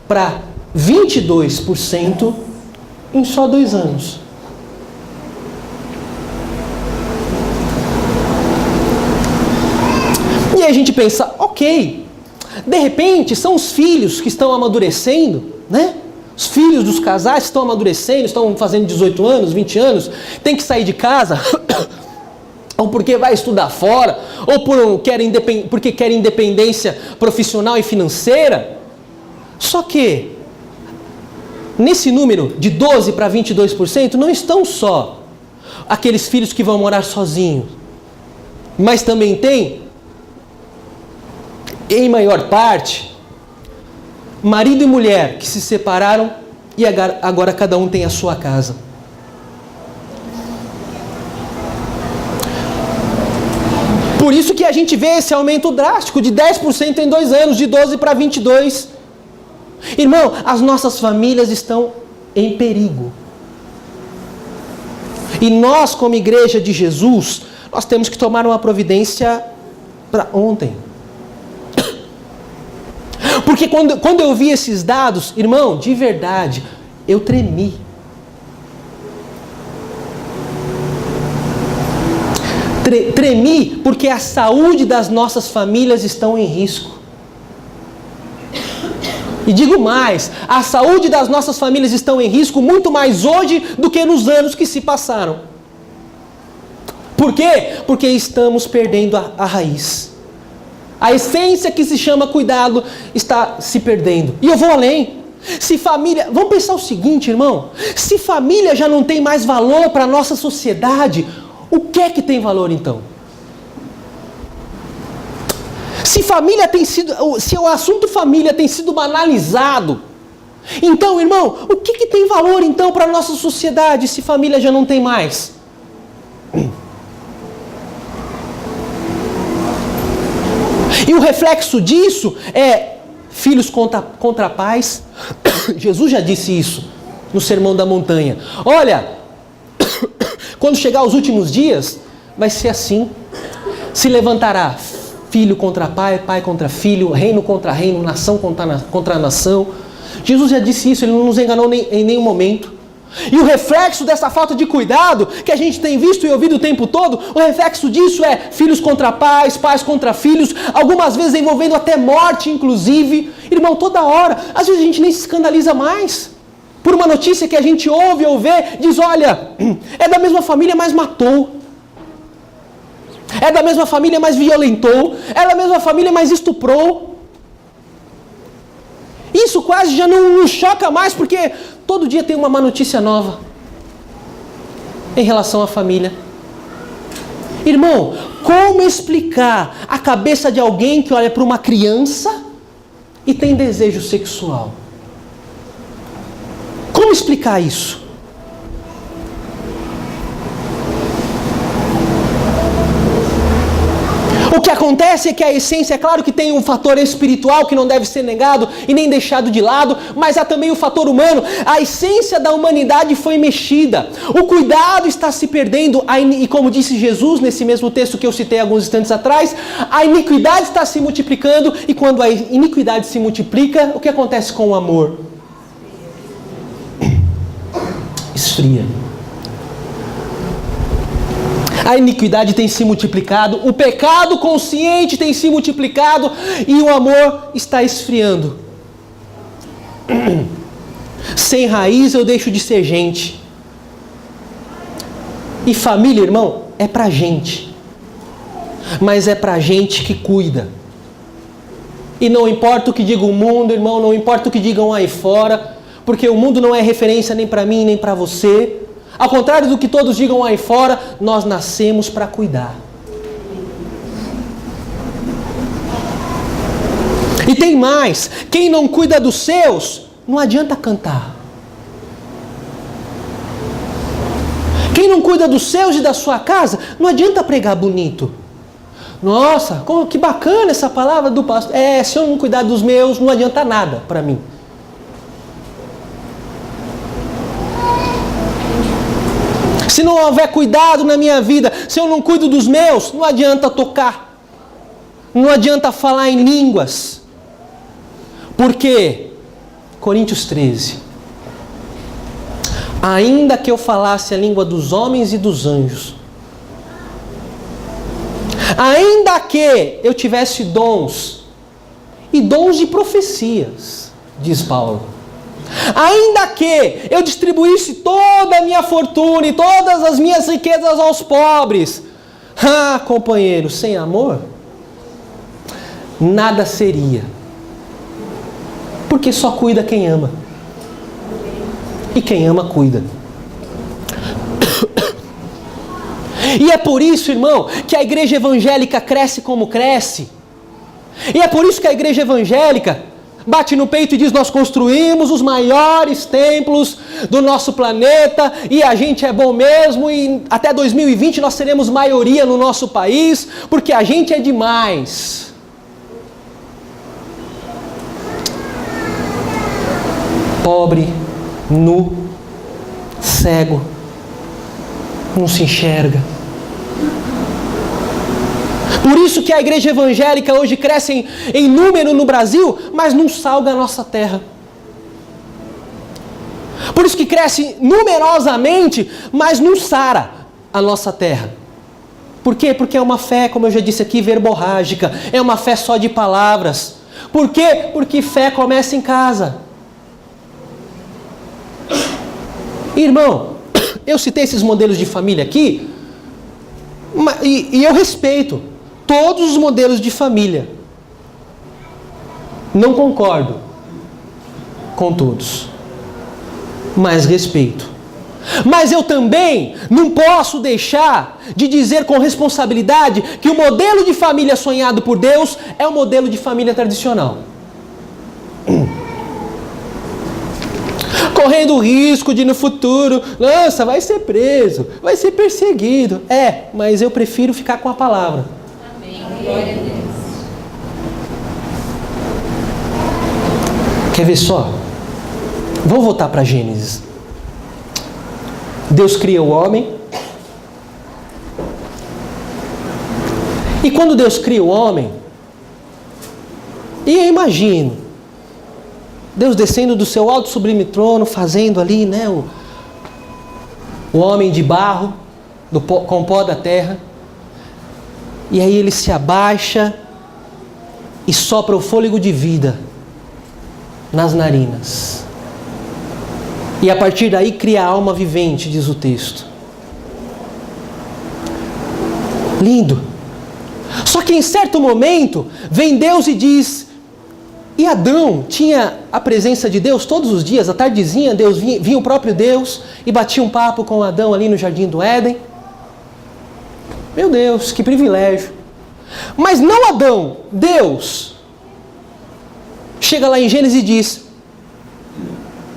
para 22% em só 2 anos. E aí a gente pensa, ok, de repente são os filhos que estão amadurecendo, né? Os filhos dos casais estão amadurecendo, estão fazendo 18 anos, 20 anos, tem que sair de casa, ou porque vai estudar fora, ou porque quer independência profissional e financeira. Só que, nesse número de 12% para 22%, não estão só aqueles filhos que vão morar sozinhos, mas também tem, em maior parte, marido e mulher que se separaram e agora cada um tem a sua casa. Por isso que a gente vê esse aumento drástico de 10% em 2 anos, de 12% para 22%. Irmão, as nossas famílias estão em perigo. E nós, como igreja de Jesus, nós temos que tomar uma providência para ontem. Porque quando eu vi esses dados, irmão, de verdade, eu tremi. Tremi porque a saúde das nossas famílias estão em risco. E digo mais, a saúde das nossas famílias estão em risco muito mais hoje do que nos anos que se passaram. Por quê? Porque estamos perdendo a raiz. A essência que se chama cuidado está se perdendo. E eu vou além. Se família... Vamos pensar o seguinte, irmão. Se família já não tem mais valor para a nossa sociedade, o que é que tem valor então? Se o assunto família tem sido banalizado, então, irmão, o que tem valor então para a nossa sociedade se família já não tem mais? E o reflexo disso é filhos contra pais. Jesus já disse isso no Sermão da Montanha. Olha, quando chegar os últimos dias, vai ser assim. Se levantará filho contra pai, pai contra filho, reino contra reino, nação contra nação. Jesus já disse isso, ele não nos enganou em nenhum momento. E o reflexo dessa falta de cuidado que a gente tem visto e ouvido o tempo todo, o reflexo disso é filhos contra pais, pais contra filhos, algumas vezes envolvendo até morte, inclusive. Irmão, toda hora, às vezes a gente nem se escandaliza mais por uma notícia que a gente ouve ou vê, diz, olha, é da mesma família, mas matou. É da mesma família, mas violentou. É da mesma família, mas estuprou. Isso quase já não nos choca mais, porque todo dia tem uma má notícia nova em relação à família. Irmão, como explicar a cabeça de alguém que olha para uma criança e tem desejo sexual? Como explicar isso? O que acontece é que a essência, é claro que tem um fator espiritual que não deve ser negado e nem deixado de lado, mas há também o fator humano. A essência da humanidade foi mexida. O cuidado está se perdendo e como disse Jesus nesse mesmo texto que eu citei alguns instantes atrás, a iniquidade está se multiplicando e quando a iniquidade se multiplica, o que acontece com o amor? Esfria. A iniquidade tem se multiplicado, o pecado consciente tem se multiplicado e o amor está esfriando. Sem raiz eu deixo de ser gente. E família, irmão, é pra gente. Mas é pra gente que cuida. E não importa o que diga o mundo, irmão, não importa o que digam aí fora, porque o mundo não é referência nem pra mim, nem pra você. Ao contrário do que todos digam aí fora, nós nascemos para cuidar. E tem mais, quem não cuida dos seus, não adianta cantar. Quem não cuida dos seus e da sua casa, não adianta pregar bonito. Nossa, que bacana essa palavra do pastor. Se eu não cuidar dos meus, não adianta nada para mim. Se não houver cuidado na minha vida, se eu não cuido dos meus, não adianta tocar. Não adianta falar em línguas. Por quê? Coríntios 13. Ainda que eu falasse a língua dos homens e dos anjos, ainda que eu tivesse dons, e dons de profecias, diz Paulo, ainda que eu distribuísse toda a minha fortuna e todas as minhas riquezas aos pobres, companheiro, sem amor, nada seria. Porque só cuida quem ama. E quem ama, cuida. E é por isso, irmão, que a igreja evangélica cresce como cresce. E é por isso que a igreja evangélica bate no peito e diz, nós construímos os maiores templos do nosso planeta e a gente é bom mesmo e até 2020 nós seremos maioria no nosso país porque a gente é demais. Pobre, nu, cego, não se enxerga. Por isso que a igreja evangélica hoje cresce em número no Brasil, mas não salga a nossa terra. Por isso que cresce numerosamente, mas não sara a nossa terra. Por quê? Porque é uma fé, como eu já disse aqui, verborrágica. É uma fé só de palavras. Por quê? Porque fé começa em casa. Irmão, eu citei esses modelos de família aqui, e eu respeito todos os modelos de família. Não concordo com todos, mas respeito. Mas eu também não posso deixar de dizer com responsabilidade que o modelo de família sonhado por Deus é o modelo de família tradicional. Correndo o risco de no futuro, nossa, vai ser preso, vai ser perseguido. Mas eu prefiro ficar com a palavra. Amém. Glória a Deus. Quer ver só? Vamos voltar para Gênesis. Deus cria o homem. E quando Deus cria o homem, e eu imagino Deus descendo do seu alto sublime trono, fazendo ali, né, o homem de barro, com o pó da terra. E aí ele se abaixa e sopra o fôlego de vida nas narinas. E a partir daí cria a alma vivente, diz o texto. Lindo. Só que em certo momento, vem Deus e diz... E Adão tinha a presença de Deus todos os dias, à tardezinha, Deus vinha o próprio Deus e batia um papo com Adão ali no Jardim do Éden. Meu Deus, que privilégio. Mas não Adão, Deus. Chega lá em Gênesis e diz,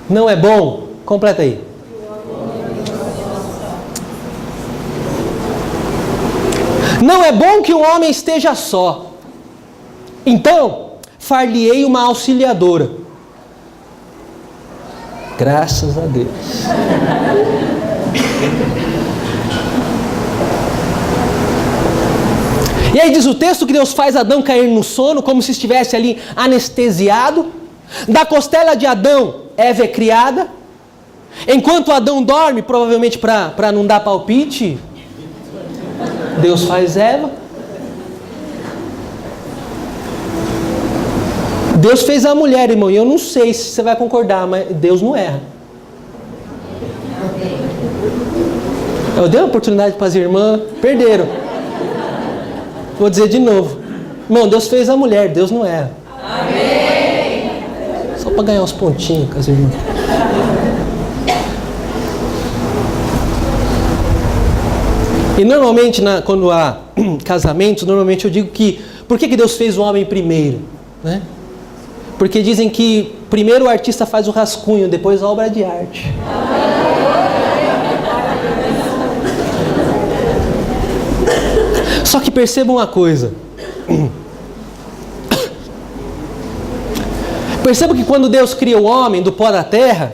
não é bom? Completa aí. Não é bom que o homem esteja só. Então, far-lhe-ei uma auxiliadora. Graças a Deus. E aí diz o texto que Deus faz Adão cair no sono, como se estivesse ali anestesiado. Da costela de Adão, Eva é criada. Enquanto Adão dorme, provavelmente para não dar palpite, Deus faz Eva. Deus fez a mulher, irmão, e eu não sei se você vai concordar, mas Deus não erra. Eu dei a oportunidade para as irmãs, perderam. Vou dizer de novo. Irmão, Deus fez a mulher, Deus não erra. Amém. Só para ganhar uns pontinhos com as irmãs. E normalmente, quando há casamentos, normalmente eu digo que... Por que Deus fez o homem primeiro? Né? Porque dizem que primeiro o artista faz o rascunho, depois a obra de arte. Só que percebam uma coisa. Percebam que quando Deus cria o homem do pó da terra,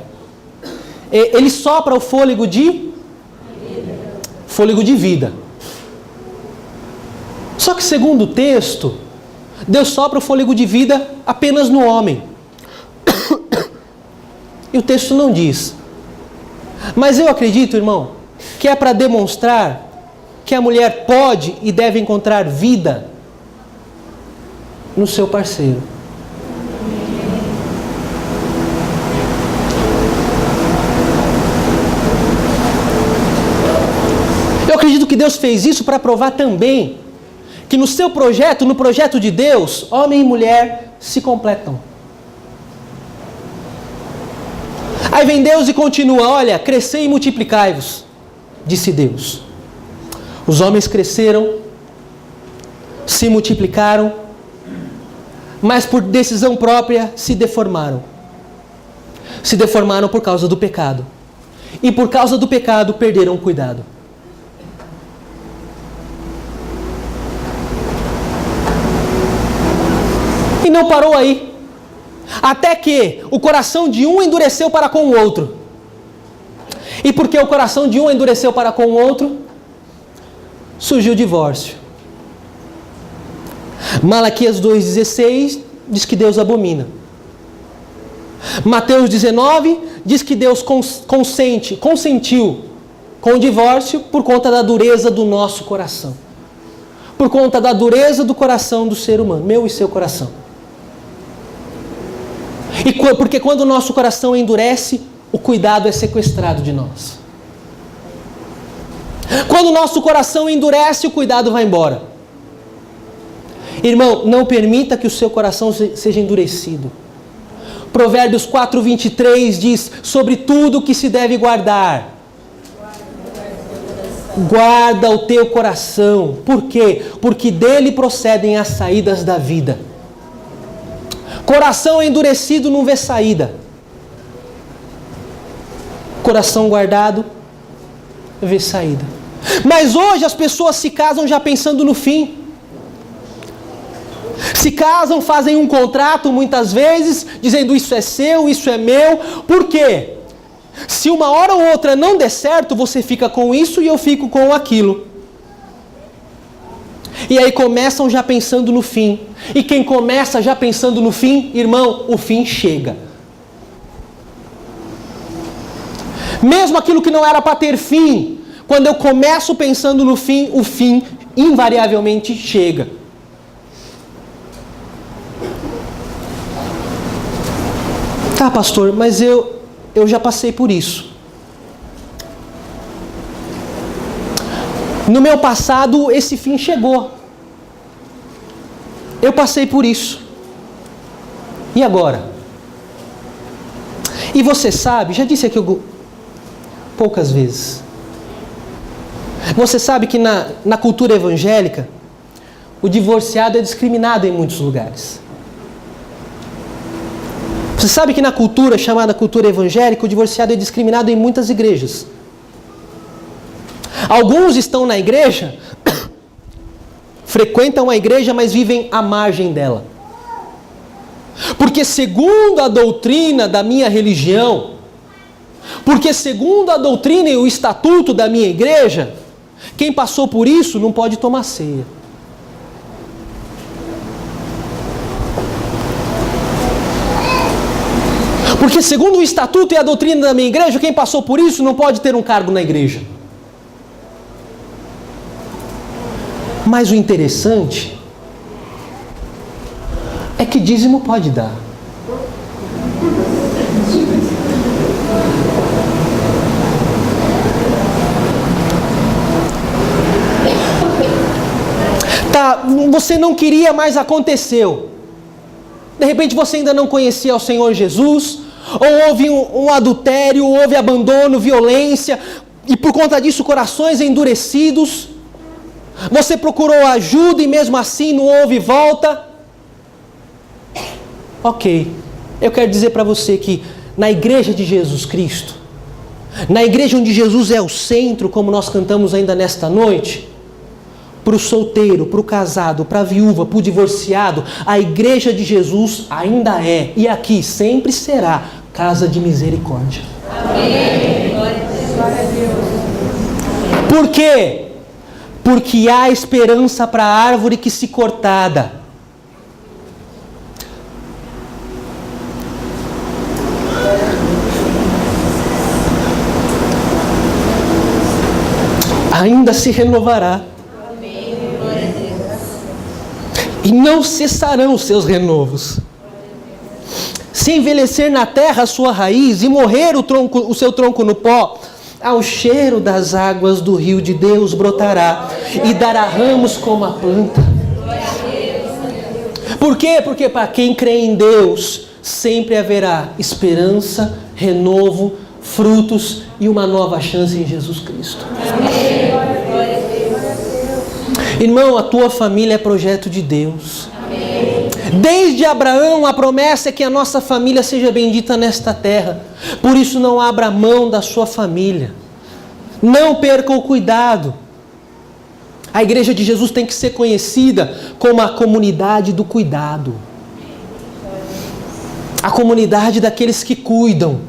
Ele sopra o fôlego de vida. Só que segundo o texto, Deus sopra o fôlego de vida apenas no homem. E o texto não diz. Mas eu acredito, irmão, que é para demonstrar que a mulher pode e deve encontrar vida no seu parceiro. Eu acredito que Deus fez isso para provar também que no seu projeto, no projeto de Deus, homem e mulher se completam. Aí vem Deus e continua, olha, crescei e multiplicai-vos, disse Deus. Os homens cresceram, se multiplicaram, mas por decisão própria se deformaram. Se deformaram por causa do pecado. E por causa do pecado perderam o cuidado. E não parou aí. Até que o coração de um endureceu para com o outro. E porque o coração de um endureceu para com o outro, surgiu o divórcio. Malaquias 2,16 diz que Deus abomina. Mateus 19 diz que Deus consentiu com o divórcio por conta da dureza do nosso coração. Por conta da dureza do coração do ser humano, meu e seu coração. E porque quando o nosso coração endurece, o cuidado é sequestrado de nós. Quando o nosso coração endurece, o cuidado vai embora. Irmão, não permita que o seu coração seja endurecido. Provérbios 4:23 diz, sobre tudo que se deve guardar, guarda o teu coração. Por quê? Porque dele procedem as saídas da vida. Coração endurecido não vê saída. Coração guardado vê saída. Mas hoje as pessoas se casam já pensando no fim. Se casam, fazem um contrato muitas vezes, dizendo isso é seu, isso é meu. Por quê? Se uma hora ou outra não der certo, você fica com isso e eu fico com aquilo. E aí começam já pensando no fim. E quem começa já pensando no fim, irmão, o fim chega. Mesmo aquilo que não era para ter fim, quando eu começo pensando no fim, o fim invariavelmente chega. Tá, pastor, mas eu já passei por isso. No meu passado, esse fim chegou. Eu passei por isso. E agora? E você sabe, já disse aqui poucas vezes, você sabe que na cultura evangélica, o divorciado é discriminado em muitos lugares. Você sabe que na cultura chamada cultura evangélica, o divorciado é discriminado em muitas igrejas. Alguns estão na igreja, frequentam a igreja, mas vivem à margem dela. Porque segundo a doutrina da minha religião, porque segundo a doutrina e o estatuto da minha igreja, quem passou por isso não pode tomar ceia. Porque segundo o estatuto e a doutrina da minha igreja, quem passou por isso não pode ter um cargo na igreja. Mas o interessante é que dízimo pode dar. Tá, você não queria, mas aconteceu. De repente você ainda não conhecia o Senhor Jesus, ou houve um adultério, houve abandono, violência, e por conta disso corações endurecidos. Você procurou ajuda e mesmo assim não houve volta. Ok, eu quero dizer para você que na igreja de Jesus Cristo, na igreja onde Jesus é o centro, como nós cantamos ainda nesta noite, para o solteiro, para o casado, para a viúva, para o divorciado, a igreja de Jesus ainda é, e aqui sempre será, casa de misericórdia. Amém. Glória a Deus. Por quê? Porque há esperança para a árvore que se cortada. Ainda se renovará. E não cessarão os seus renovos. Se envelhecer na terra a sua raiz e morrer o seu tronco no pó, ao cheiro das águas do rio de Deus brotará e dará ramos como a planta. Por quê? Porque para quem crê em Deus, sempre haverá esperança, renovo, frutos e uma nova chance em Jesus Cristo. Irmão, a tua família é projeto de Deus. Desde Abraão, a promessa é que a nossa família seja bendita nesta terra. Por isso, não abra mão da sua família. Não perca o cuidado. A igreja de Jesus tem que ser conhecida como a comunidade do cuidado. A comunidade daqueles que cuidam.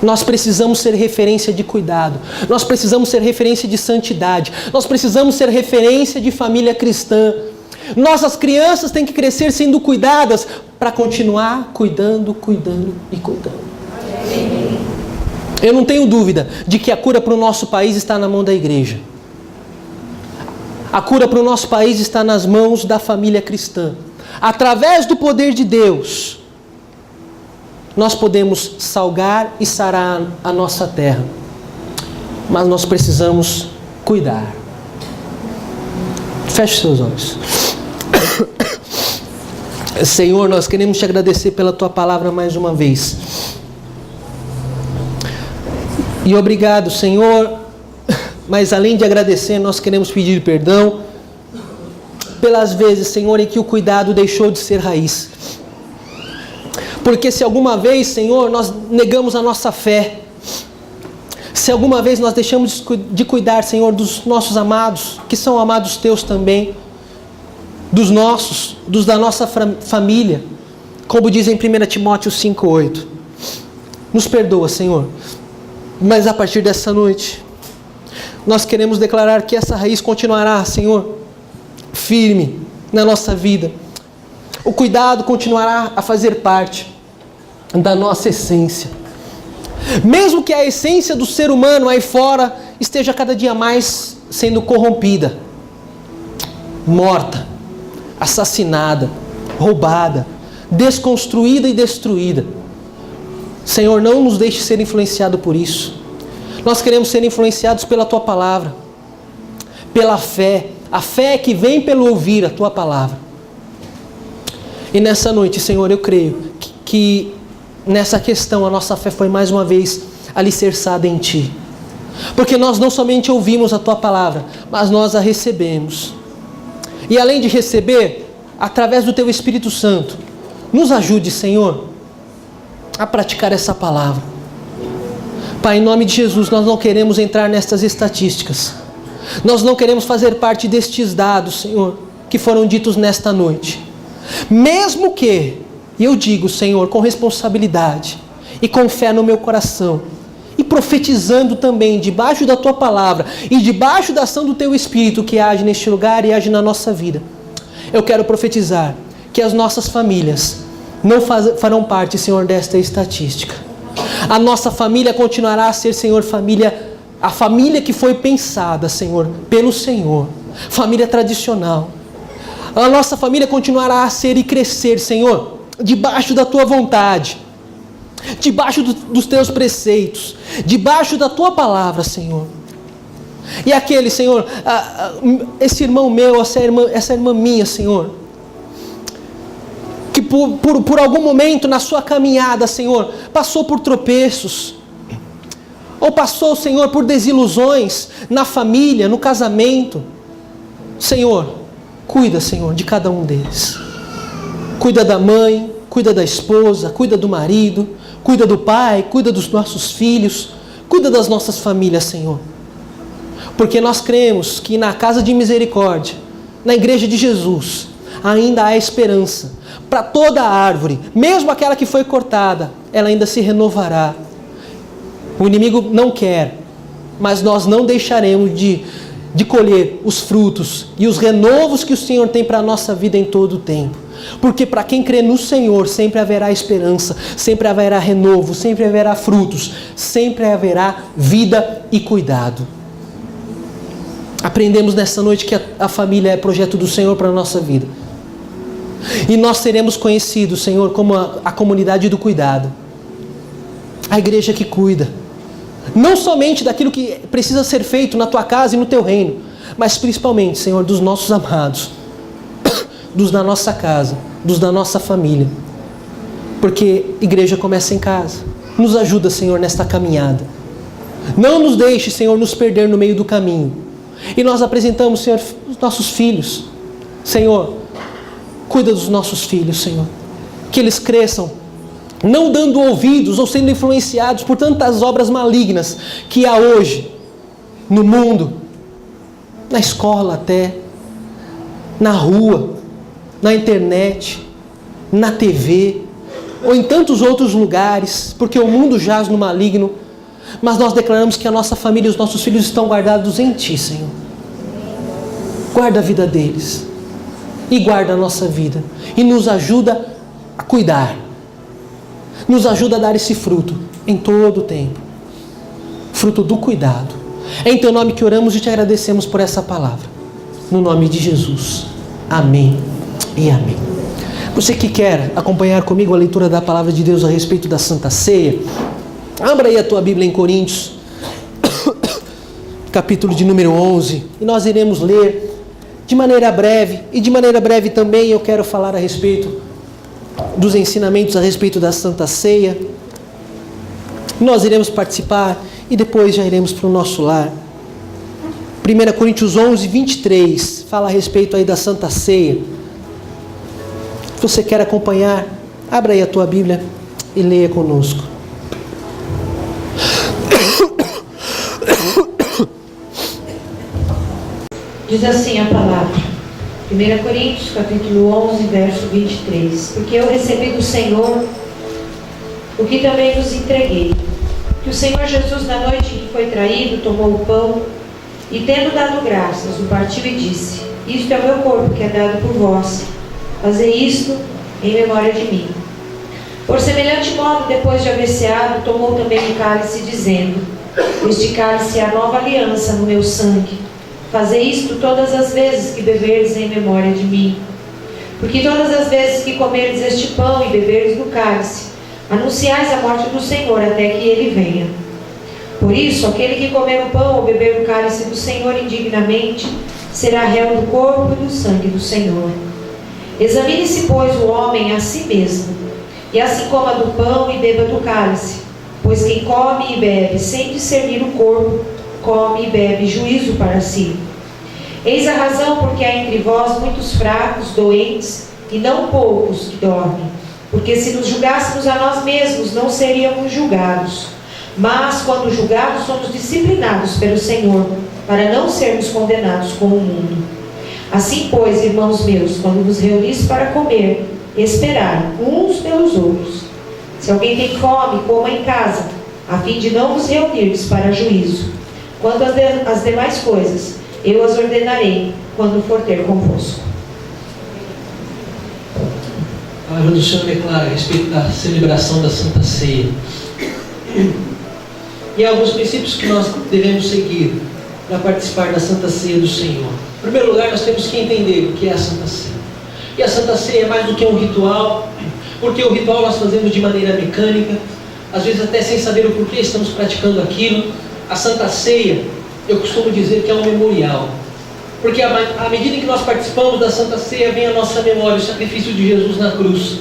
Nós precisamos ser referência de cuidado. Nós precisamos ser referência de santidade. Nós precisamos ser referência de família cristã. Nossas crianças têm que crescer sendo cuidadas para continuar cuidando e cuidando. Eu não tenho dúvida de que a cura para o nosso país está na mão da igreja. A cura para o nosso país está nas mãos da família cristã. Através do poder de Deus, nós podemos salgar e sarar a nossa terra. Mas nós precisamos cuidar. Feche seus olhos. Senhor, nós queremos te agradecer pela tua palavra mais uma vez. E obrigado, Senhor. Mas além de agradecer, nós queremos pedir perdão pelas vezes, Senhor, em que o cuidado deixou de ser raiz. Porque se alguma vez, Senhor, nós negamos a nossa fé, se alguma vez nós deixamos de cuidar, Senhor, dos nossos amados, que são amados teus também, dos nossos, dos da nossa família, como diz em 1 Timóteo 5,8. Nos perdoa, Senhor, mas a partir dessa noite, nós queremos declarar que essa raiz continuará, Senhor, firme na nossa vida. O cuidado continuará a fazer parte da nossa essência. Mesmo que a essência do ser humano aí fora esteja cada dia mais sendo corrompida, morta, assassinada, roubada, desconstruída e destruída. Senhor, não nos deixe ser influenciados por isso. Nós queremos ser influenciados pela Tua Palavra, pela fé, a fé que vem pelo ouvir a Tua Palavra. E nessa noite, Senhor, eu creio que nessa questão a nossa fé foi mais uma vez alicerçada em Ti. Porque nós não somente ouvimos a Tua Palavra, mas nós a recebemos. E além de receber, através do Teu Espírito Santo, nos ajude, Senhor, a praticar essa palavra. Pai, em nome de Jesus, nós não queremos entrar nestas estatísticas. Nós não queremos fazer parte destes dados, Senhor, que foram ditos nesta noite. Mesmo que, e eu digo, Senhor, com responsabilidade e com fé no meu coração, e profetizando também debaixo da Tua Palavra e debaixo da ação do Teu Espírito que age neste lugar e age na nossa vida, eu quero profetizar que as nossas famílias não farão parte, Senhor, desta estatística. A nossa família continuará a ser, Senhor, a família que foi pensada, Senhor, pelo Senhor, família tradicional. A nossa família continuará a ser e crescer, Senhor, debaixo da Tua vontade, debaixo dos Teus preceitos, debaixo da Tua Palavra, Senhor. E aquele, Senhor, esse irmão meu, essa irmã minha, Senhor, que por algum momento na sua caminhada, Senhor, passou por tropeços, ou passou, Senhor, por desilusões na família, no casamento. Senhor, cuida, Senhor, de cada um deles. Cuida da mãe, cuida da esposa, cuida do marido, cuida do pai, cuida dos nossos filhos, cuida das nossas famílias, Senhor. Porque nós cremos que na casa de misericórdia, na igreja de Jesus, ainda há esperança. Para toda a árvore, mesmo aquela que foi cortada, ela ainda se renovará. O inimigo não quer, mas nós não deixaremos de colher os frutos e os renovos que o Senhor tem para a nossa vida em todo o tempo. Porque para quem crê no Senhor, sempre haverá esperança, sempre haverá renovo, sempre haverá frutos, sempre haverá vida e cuidado. Aprendemos nessa noite que a família é projeto do Senhor para a nossa vida. E nós seremos conhecidos, Senhor, como a comunidade do cuidado. A igreja que cuida. Não somente daquilo que precisa ser feito na Tua casa e no Teu reino, mas principalmente, Senhor, dos nossos amados, dos da nossa casa, dos da nossa família. Porque igreja começa em casa. Nos ajuda, Senhor, nesta caminhada. Não nos deixe, Senhor, nos perder no meio do caminho. E nós apresentamos, Senhor, os nossos filhos. Senhor, cuida dos nossos filhos, Senhor. Que eles cresçam, não dando ouvidos ou sendo influenciados por tantas obras malignas que há hoje no mundo, na escola até, na rua, na internet, na TV, ou em tantos outros lugares, porque o mundo jaz no maligno. Mas nós declaramos que a nossa família e os nossos filhos estão guardados em Ti, Senhor. Guarda a vida deles. E guarda a nossa vida. E nos ajuda a cuidar. Nos ajuda a dar esse fruto em todo o tempo. Fruto do cuidado. É em Teu nome que oramos e Te agradecemos por essa palavra. No nome de Jesus. Amém e amém. Você que quer acompanhar comigo a leitura da palavra de Deus a respeito da Santa Ceia, abra aí a tua Bíblia em Coríntios, capítulo de número 11, e nós iremos ler de maneira breve, e de maneira breve também eu quero falar a respeito dos ensinamentos a respeito da Santa Ceia. Nós iremos participar e depois já iremos para o nosso lar. 1 Coríntios 11, 23, fala a respeito aí da Santa Ceia. Se você quer acompanhar, abra aí a tua Bíblia e leia conosco. Diz assim a palavra, 1 Coríntios, capítulo 11, verso 23. Porque eu recebi do Senhor o que também vos entreguei. Que o Senhor Jesus, na noite em que foi traído, tomou o pão e, tendo dado graças, o partiu e disse: Isto é o meu corpo, que é dado por vós. Fazei isto em memória de mim. Por semelhante modo, depois de haver ceado, tomou também o cálice, dizendo: este cálice é a nova aliança no meu sangue. Fazei isto todas as vezes que beberdes em memória de mim. Porque todas as vezes que comerdes este pão e beberdes do cálice, anunciais a morte do Senhor até que ele venha. Por isso, aquele que comer o pão ou beber do cálice do Senhor indignamente, será réu do corpo e do sangue do Senhor. Examine-se, pois, o homem a si mesmo, e assim coma do pão e beba do cálice. Pois quem come e bebe sem discernir o corpo, come e bebe juízo para si. Eis a razão porque há entre vós muitos fracos, doentes, e não poucos que dormem. Porque se nos julgássemos a nós mesmos, não seríamos julgados. Mas, quando julgados, somos disciplinados pelo Senhor, para não sermos condenados com o mundo. Assim, pois, irmãos meus, quando vos reunis para comer, esperai uns pelos outros. Se alguém tem fome, coma em casa, a fim de não vos reunirdes para juízo. Quanto às demais coisas, eu as ordenarei quando for ter convosco. A palavra do Senhor declara a respeito da celebração da Santa Ceia. E há alguns princípios que nós devemos seguir para participar da Santa Ceia do Senhor. Em primeiro lugar, nós temos que entender o que é a Santa Ceia. E a Santa Ceia é mais do que um ritual, porque o ritual nós fazemos de maneira mecânica, às vezes até sem saber o porquê estamos praticando aquilo. A Santa Ceia, eu costumo dizer que é um memorial, porque à medida em que nós participamos da Santa Ceia, vem à nossa memória o sacrifício de Jesus na cruz.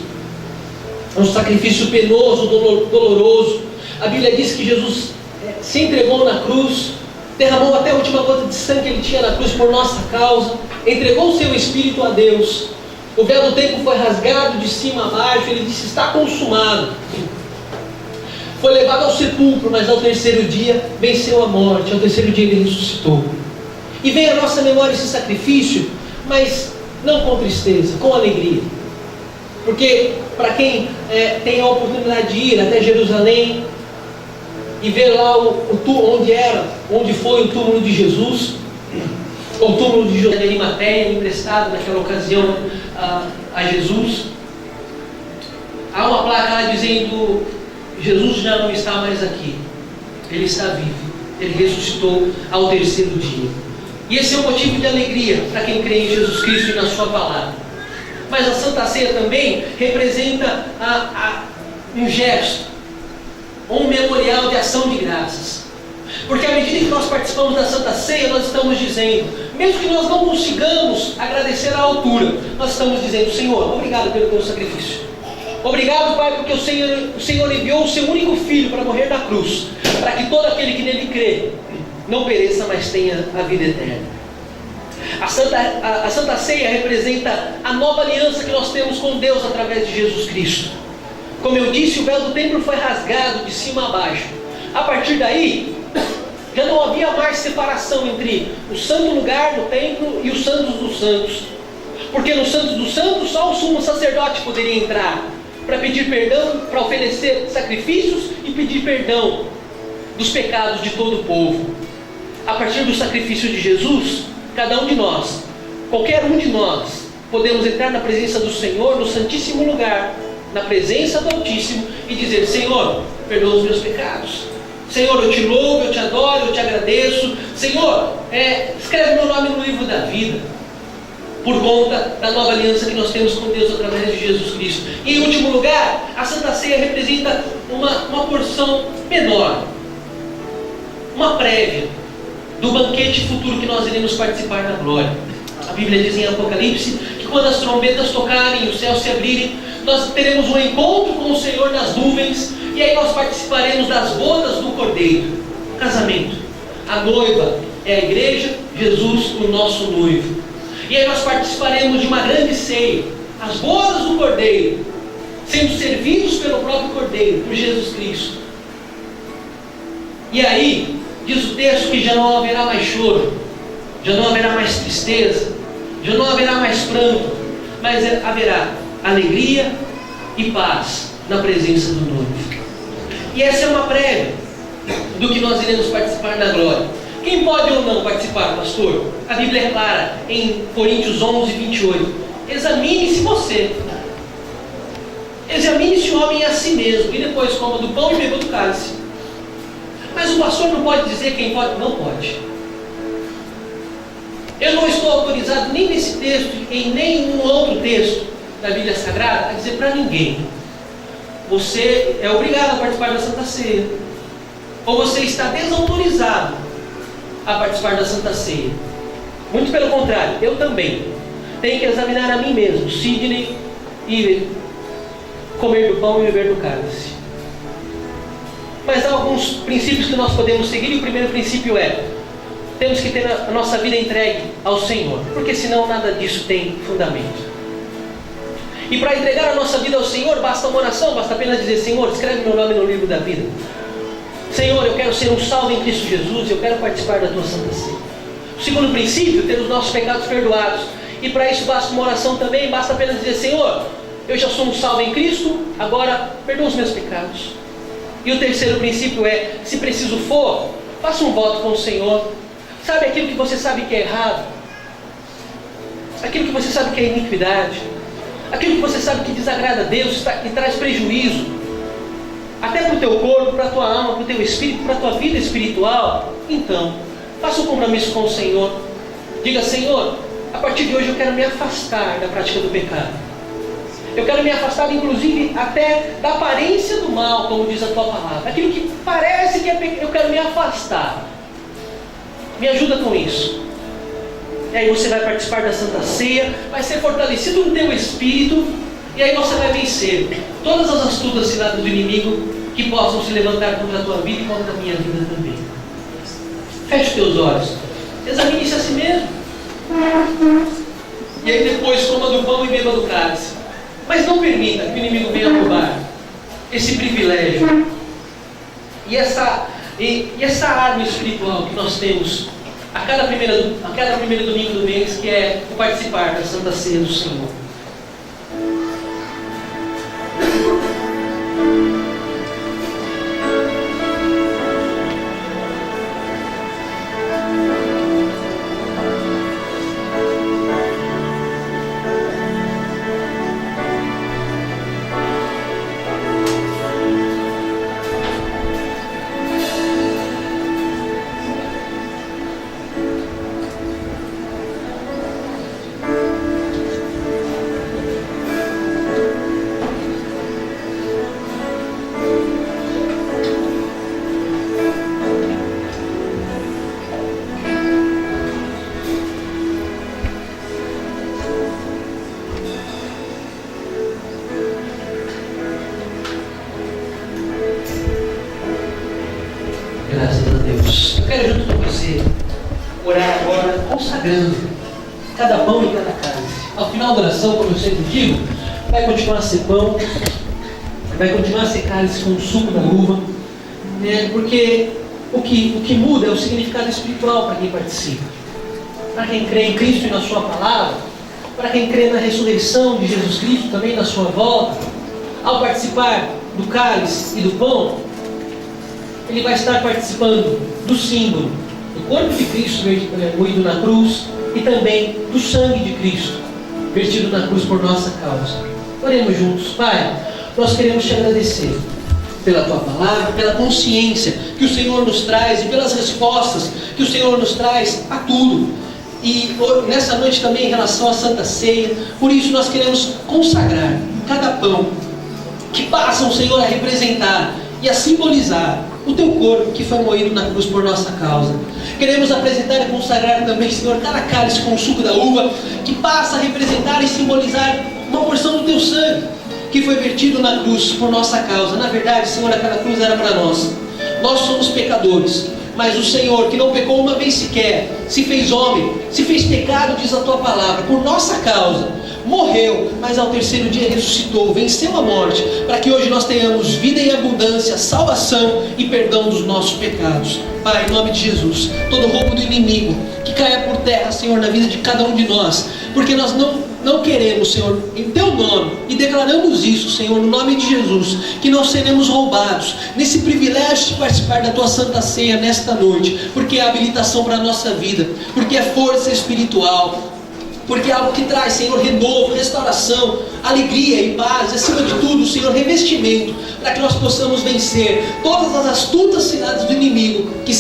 É um sacrifício penoso, doloroso. A Bíblia diz que Jesus se entregou na cruz, derramou até a última gota de sangue que ele tinha na cruz por nossa causa, entregou o seu Espírito a Deus. O véu do templo foi rasgado de cima a baixo, ele disse: está consumado. Foi levado ao sepulcro, mas ao terceiro dia venceu a morte, ao terceiro dia ele ressuscitou. E vem à nossa memória esse sacrifício, mas não com tristeza, com alegria. Porque para quem tem a oportunidade de ir até Jerusalém e ver lá onde foi o túmulo de Jesus, o túmulo de José de Arimateia, emprestado naquela ocasião a Jesus, há uma placa lá dizendo: Jesus já não está mais aqui, ele está vivo, ele ressuscitou ao terceiro dia. E esse é um motivo de alegria para quem crê em Jesus Cristo e na sua palavra. Mas a Santa Ceia também representa um gesto, um memorial de ação de graças. Porque à medida que nós participamos da Santa Ceia, nós estamos dizendo, mesmo que nós não consigamos agradecer à altura, nós estamos dizendo: Senhor, obrigado pelo teu sacrifício. Obrigado, Pai, porque o Senhor enviou o seu único Filho para morrer na cruz, para que todo aquele que nele crê não pereça, mas tenha a vida eterna. A Santa Ceia representa a nova aliança que nós temos com Deus através de Jesus Cristo. Como eu disse, o véu do templo foi rasgado de cima a baixo. A partir daí, já não havia mais separação entre o santo lugar no templo e os santos dos santos. Porque no santos dos santos só o sumo sacerdote poderia entrar para pedir perdão, para oferecer sacrifícios e pedir perdão dos pecados de todo o povo. A partir do sacrifício de Jesus, cada um de nós, qualquer um de nós, podemos entrar na presença do Senhor, no santíssimo lugar, na presença do Altíssimo, e dizer: Senhor, perdoa os meus pecados. Senhor, eu te louvo, eu te adoro, eu te agradeço. Senhor, escreve meu nome no livro da vida, por conta da nova aliança que nós temos com Deus através de Jesus Cristo. E em último lugar, a Santa Ceia representa uma porção menor, uma prévia do banquete futuro que nós iremos participar na glória. A Bíblia diz em Apocalipse que quando as trombetas tocarem, os céus se abrirem, nós teremos um encontro com o Senhor nas nuvens, e aí nós participaremos das bodas do Cordeiro, o casamento. A noiva é a igreja, Jesus o nosso noivo. E aí nós participaremos de uma grande ceia, as bodas do Cordeiro, sendo servidos pelo próprio Cordeiro, por Jesus Cristo. E aí, diz o texto que já não haverá mais choro, já não haverá mais tristeza, já não haverá mais pranto, mas haverá alegria e paz na presença do noivo. E essa é uma prévia do que nós iremos participar na glória. Quem pode ou não participar, pastor? A Bíblia é clara em Coríntios 11, 28. Examine-se você. examine-se o homem a si mesmo, e depois coma do pão e beba do cálice. Mas o pastor não pode dizer quem pode, não pode. Eu não estou autorizado nem nesse texto, em nenhum outro texto da Bíblia Sagrada, a dizer para ninguém: você é obrigado a participar da Santa Ceia, ou você está desautorizado a participar da Santa Ceia. Muito pelo contrário, eu também tenho que examinar a mim mesmo, Sidney, e comer do pão e beber do cálice. Mas há alguns princípios que nós podemos seguir, e o primeiro princípio é: temos que ter a nossa vida entregue ao Senhor, porque senão nada disso tem fundamento. E para entregar a nossa vida ao Senhor, basta uma oração, basta apenas dizer: Senhor, escreve meu nome no livro da vida. Senhor, eu quero ser um salvo em Cristo Jesus, eu quero participar da tua Santa Ceia. O segundo princípio, ter os nossos pecados perdoados. E para isso basta uma oração também, basta apenas dizer: Senhor, eu já sou um salvo em Cristo, agora perdoa os meus pecados. E o terceiro princípio é: se preciso for, faça um voto com o Senhor. Sabe aquilo que você sabe que é errado? Aquilo que você sabe que é iniquidade? Aquilo que você sabe que desagrada a Deus e traz prejuízo, até para o teu corpo, para a tua alma, para o teu espírito, para a tua vida espiritual? Então, faça um compromisso com o Senhor. Diga: Senhor, a partir de hoje eu quero me afastar da prática do pecado. Eu quero me afastar, inclusive, até da aparência do mal, como diz a tua palavra. Aquilo que parece que é pecado, eu quero me afastar. Me ajuda com isso. E aí você vai participar da Santa Ceia, vai ser fortalecido no teu espírito, e aí você vai vencer todas as astutas ciladas do inimigo que possam se levantar contra a tua vida e contra a minha vida também. Feche os teus olhos, examine-se a si mesmo, e aí depois coma do pão e beba do cálice. Mas não permita que o inimigo venha roubar esse privilégio e essa arma espiritual que nós temos a cada primeiro domingo do mês, que é o participar da Santa Ceia do Senhor. Graças a Deus. Eu quero junto com você orar agora, consagrando cada pão e cada cálice. Ao final da oração, como eu sempre digo, vai continuar a ser pão, vai continuar a ser cálice com o suco da uva, porque o que muda é o significado espiritual para quem participa. Para quem crê em Cristo e na sua palavra, para quem crê na ressurreição de Jesus Cristo também na sua volta, ao participar do cálice e do pão, ele vai estar participando do símbolo do corpo de Cristo moído na cruz e também do sangue de Cristo vertido na cruz por nossa causa. Oremos juntos. Pai, nós queremos te agradecer pela tua palavra, pela consciência que o Senhor nos traz e pelas respostas que o Senhor nos traz a tudo. E nessa noite também em relação à Santa Ceia, por isso nós queremos consagrar cada pão que passam, Senhor, a representar e a simbolizar o teu corpo que foi moído na cruz por nossa causa. Queremos apresentar e consagrar também, Senhor, cada cálice com o suco da uva que passa a representar e simbolizar uma porção do teu sangue que foi vertido na cruz por nossa causa. Na verdade, Senhor, aquela cruz era para nós. Nós somos pecadores, mas o Senhor, que não pecou uma vez sequer, se fez homem, se fez pecado, diz a tua palavra, por nossa causa, morreu, mas ao terceiro dia ressuscitou, venceu a morte, para que hoje nós tenhamos vida em abundância, salvação e perdão dos nossos pecados. Pai, em nome de Jesus, todo roubo do inimigo que caia por terra, Senhor, na vida de cada um de nós, porque nós não queremos, Senhor, em teu nome, e declaramos isso, Senhor, no nome de Jesus, que não seremos roubados nesse privilégio de participar da tua Santa Ceia nesta noite, porque é habilitação para a nossa vida, porque é força espiritual, porque é algo que traz, Senhor, renovo, restauração, alegria e paz, e acima de tudo, Senhor, revestimento, para que nós possamos vencer todas as astutas ciladas do inimigo que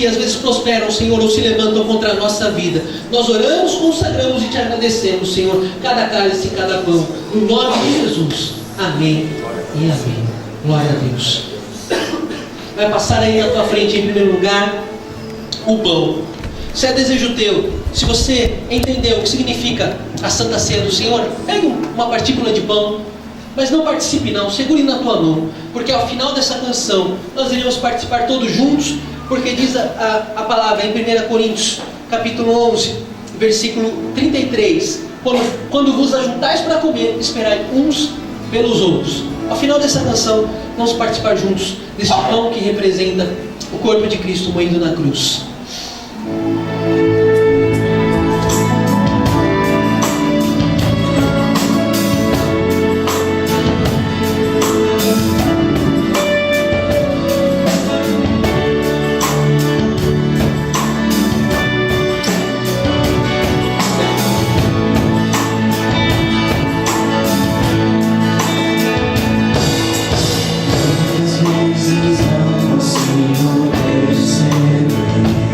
às vezes prosperam, Senhor, ou se levantam contra a nossa vida. Nós oramos, consagramos e te agradecemos, Senhor, cada cálice e cada pão, no nome de Jesus. Amém e amém. Glória a Deus. Vai passar aí na tua frente, em primeiro lugar, o pão. Se é desejo teu, se você entendeu o que significa a Santa Ceia do Senhor, pegue uma partícula de pão, mas não participe não, segure na tua mão, porque ao final dessa canção, nós iremos participar todos juntos, porque diz a palavra em 1 Coríntios, capítulo 11, versículo 33, quando vos ajuntais para comer, esperai uns pelos outros. Ao final dessa canção, vamos participar juntos deste pão que representa o corpo de Cristo moído na cruz. Jesus, amo, Senhor, quero ser.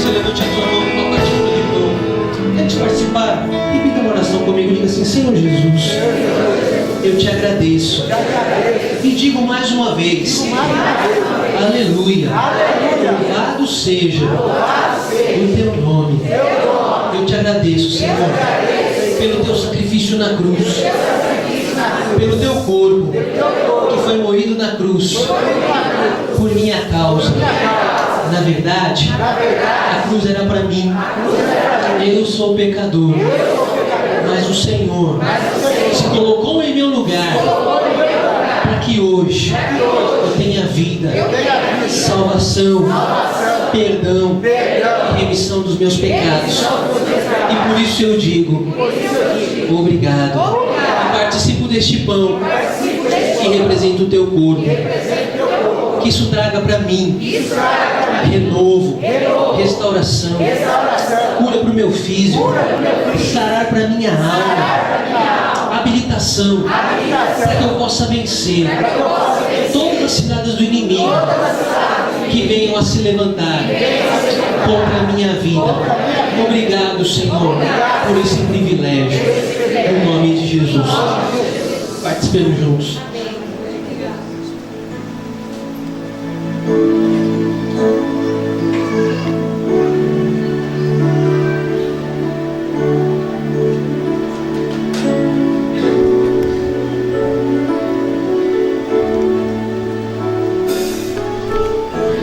você levante a tua mão com uma partícula de pão. Antes de participar, repita uma oração comigo. Diga assim: Senhor Jesus, eu te agradeço. E digo mais uma vez: aleluia. Louvado seja o teu nome. Eu te agradeço, Senhor, pelo teu sacrifício na cruz, pelo teu corpo que foi moído na cruz por minha causa. Na verdade, a cruz era para mim. Eu sou pecador, mas o Senhor se colocou em meu lugar para que hoje eu tenha vida, salvação, perdão, remissão dos meus pecados. E por isso eu digo: obrigado. E participo deste pão que representa o teu corpo. Que isso traga para mim renovo, restauração, cura para o meu físico, sarar para a minha alma, habilitação, para que eu possa vencer todas as ciladas do inimigo que venham a se levantar contra a minha vida. Obrigado, Senhor, por esse privilégio, no nome de Jesus. Participemos juntos.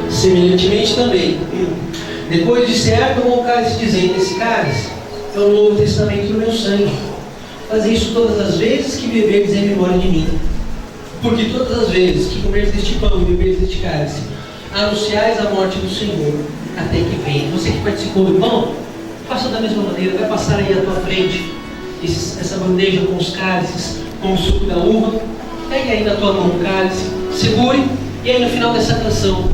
Semelhantemente também, depois de ser tomou o cálice, dizendo: esse cálice é o Novo Testamento do meu sangue. Fazer isso todas as vezes que beberdes em memória de mim. Porque todas as vezes que comerdes deste pão e beberdes deste cálice, anunciais a morte do Senhor até que venha. Você que participou do pão, faça da mesma maneira. Vai passar aí à tua frente essa bandeja com os cálices, com o suco da uva. Pegue aí na tua mão o cálice, segure, e aí no final dessa canção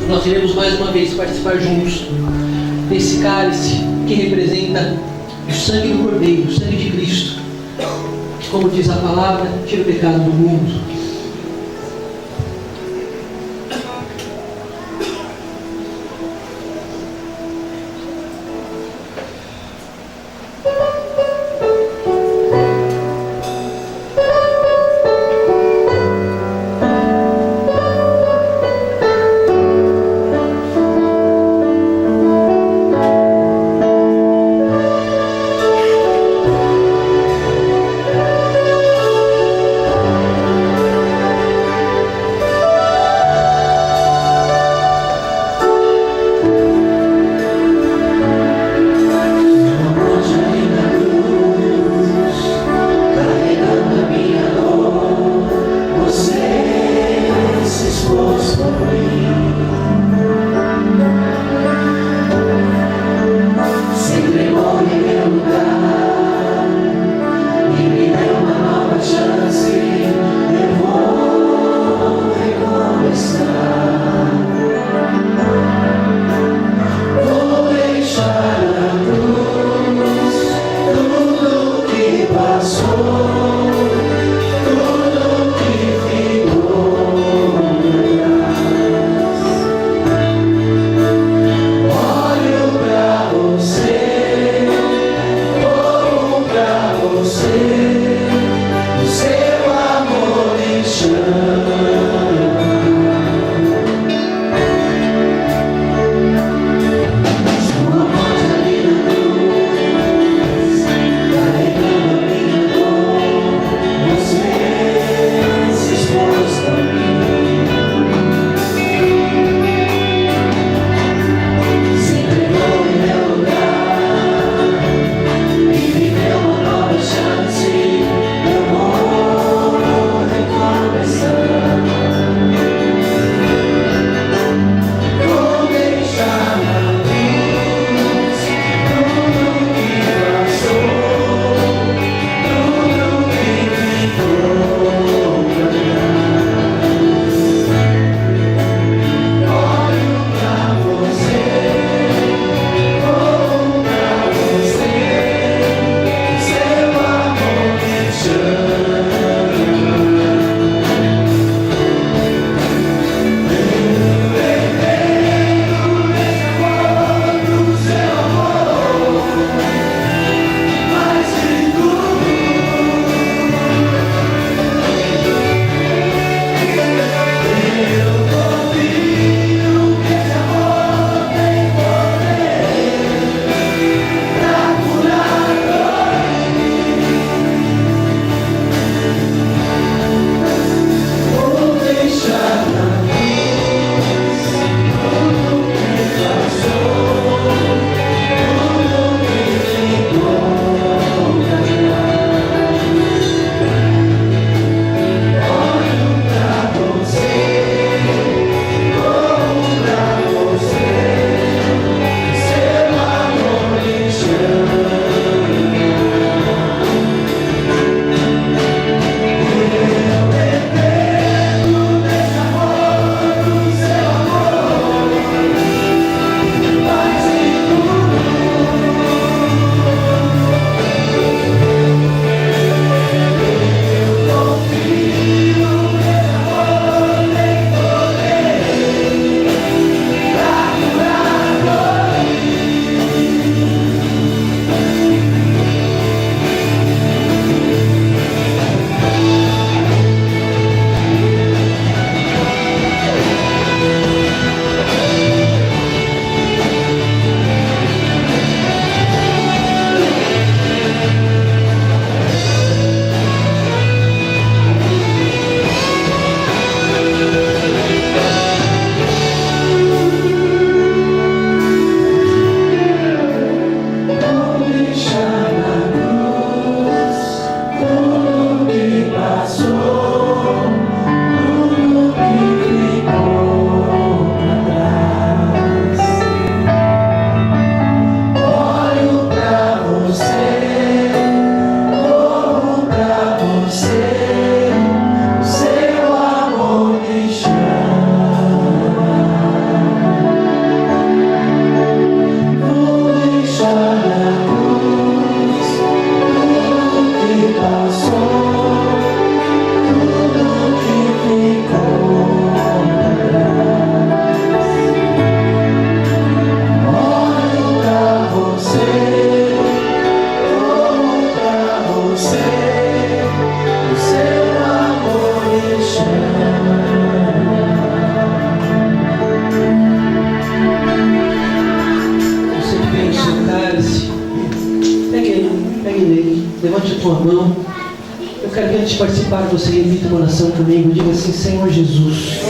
nós iremos mais uma vez participar juntos desse cálice que representa o sangue do Cordeiro, o sangue de Cristo, que, como diz a palavra, tira o pecado do mundo. levante a tua mão. Eu quero que antes de participar, você repita uma oração comigo. Diga assim: Senhor Jesus,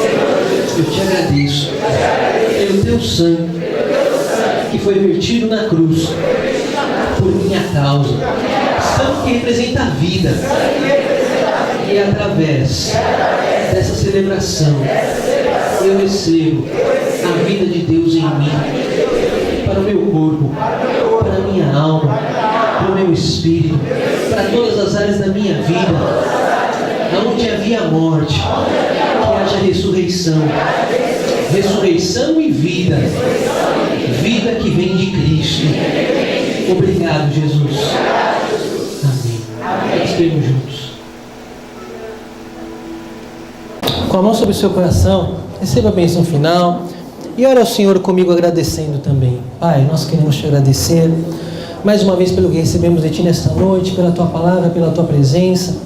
eu te agradeço pelo teu sangue que foi vertido na cruz por minha causa. Sangue que representa a vida. E através dessa celebração eu recebo a vida de Deus em mim, para o meu corpo, para a minha alma, para o meu espírito, para todas as áreas da minha vida. Onde havia morte, que haja ressurreição. Ressurreição e vida. Vida que vem de Cristo. Obrigado, Jesus. Amém. Estejamos juntos. Com a mão sobre o seu coração, receba a bênção final e ore ao Senhor comigo agradecendo também. Pai, nós queremos te agradecer mais uma vez pelo que recebemos de Ti nesta noite, pela Tua palavra, pela Tua presença,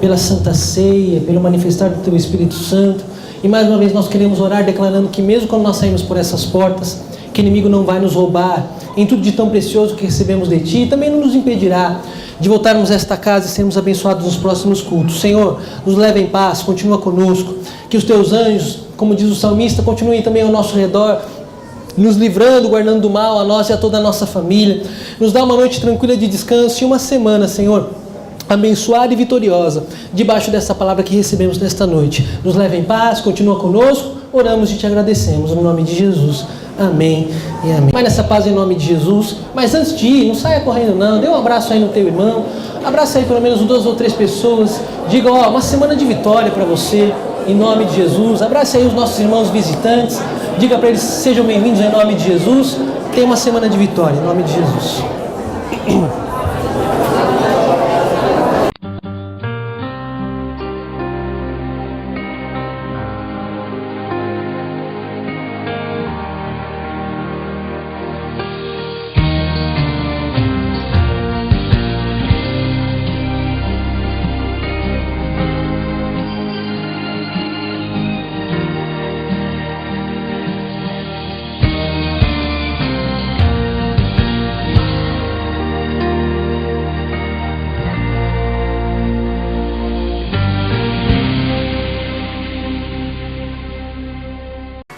pela Santa Ceia, pelo manifestar do Teu Espírito Santo. E mais uma vez nós queremos orar declarando que mesmo quando nós saímos por essas portas, que o inimigo não vai nos roubar em tudo de tão precioso que recebemos de Ti, e também não nos impedirá de voltarmos a esta casa e sermos abençoados nos próximos cultos. Senhor, nos leva em paz, continua conosco, que os Teus anjos, como diz o salmista, continuem também ao nosso redor, nos livrando, guardando do mal a nós e a toda a nossa família. Nos dá uma noite tranquila de descanso e uma semana, Senhor, abençoada e vitoriosa, debaixo dessa palavra que recebemos nesta noite. Nos leva em paz, continua conosco, oramos e Te agradecemos, no nome de Jesus. Amém e amém. Vai nessa paz em nome de Jesus. Mas antes de ir, não saia correndo não. Dê um abraço aí no teu irmão. Abraça aí pelo menos 2 ou 3 pessoas. Diga, uma semana de vitória para você, em nome de Jesus. Abraça aí os nossos irmãos visitantes. Diga para eles, sejam bem-vindos em nome de Jesus. Tenha uma semana de vitória, em nome de Jesus.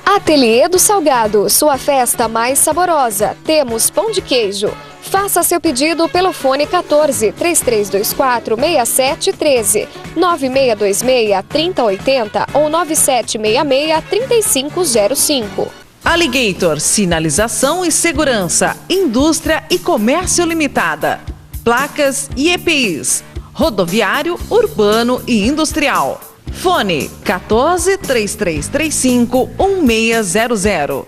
Ateliê do Salgado, sua festa mais saborosa. Temos pão de queijo. Faça seu pedido pelo fone 14 3324 6713, 9626 3080 ou 9766 3505. Alligator, sinalização e segurança, indústria e comércio limitada. Placas e EPIs, rodoviário, urbano e industrial. Fone 14 3335 1600.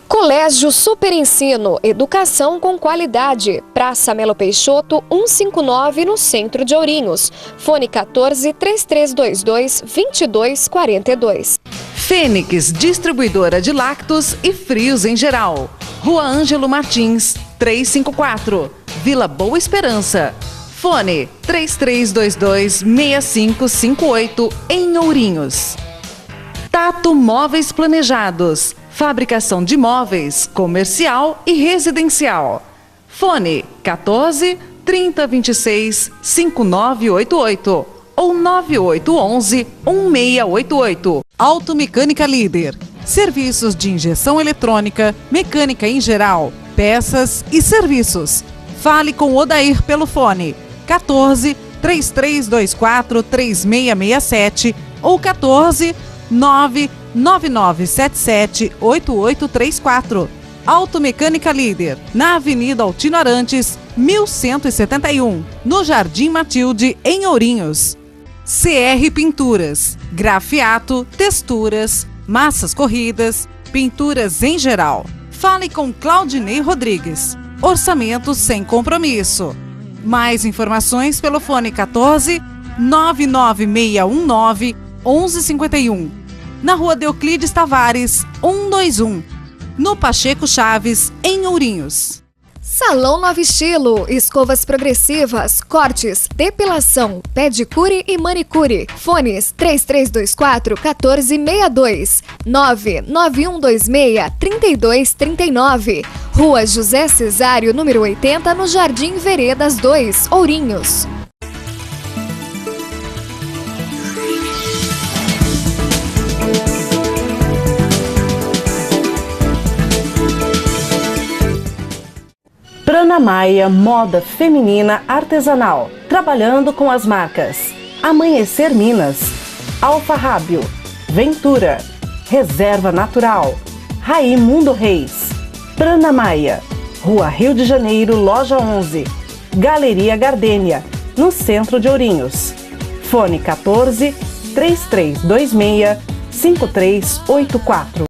Colégio Super Ensino, educação com qualidade. Praça Melo Peixoto, 159, no centro de Ourinhos. Fone 14 3322 2242. Fênix, distribuidora de lácteos e frios em geral. Rua Ângelo Martins, 354, Vila Boa Esperança. Fone 3322-6558 em Ourinhos. Tato Móveis Planejados. Fabricação de móveis, comercial e residencial. Fone 14 3026 5988 ou 9811 1688. Automecânica Líder. Serviços de injeção eletrônica, mecânica em geral, peças e serviços. Fale com Odair pelo fone 14 3324 3667 ou 14 99977 8834. Automecânica Líder, na Avenida Altino Arantes, 1171, no Jardim Matilde, em Ourinhos. CR Pinturas, grafiato, texturas, massas corridas, pinturas em geral. Fale com Claudinei Rodrigues. Orçamento sem compromisso. Mais informações pelo fone 14 99619 1151. Na Rua Euclides Tavares, 121. No Pacheco Chaves, em Ourinhos. Salão Nova Estilo, escovas progressivas, cortes, depilação, pedicure e manicure. Fones 3324 1462, 99126 3239. Rua José Cesário, número 80, no Jardim Veredas 2, Ourinhos. Pranamaia Moda Feminina Artesanal, trabalhando com as marcas Amanhecer Minas, Alfarrábio, Ventura, Reserva Natural, Raimundo Reis, Pranamaia, Rua Rio de Janeiro, Loja 11, Galeria Gardênia, no centro de Ourinhos. Fone 14 3326 5384.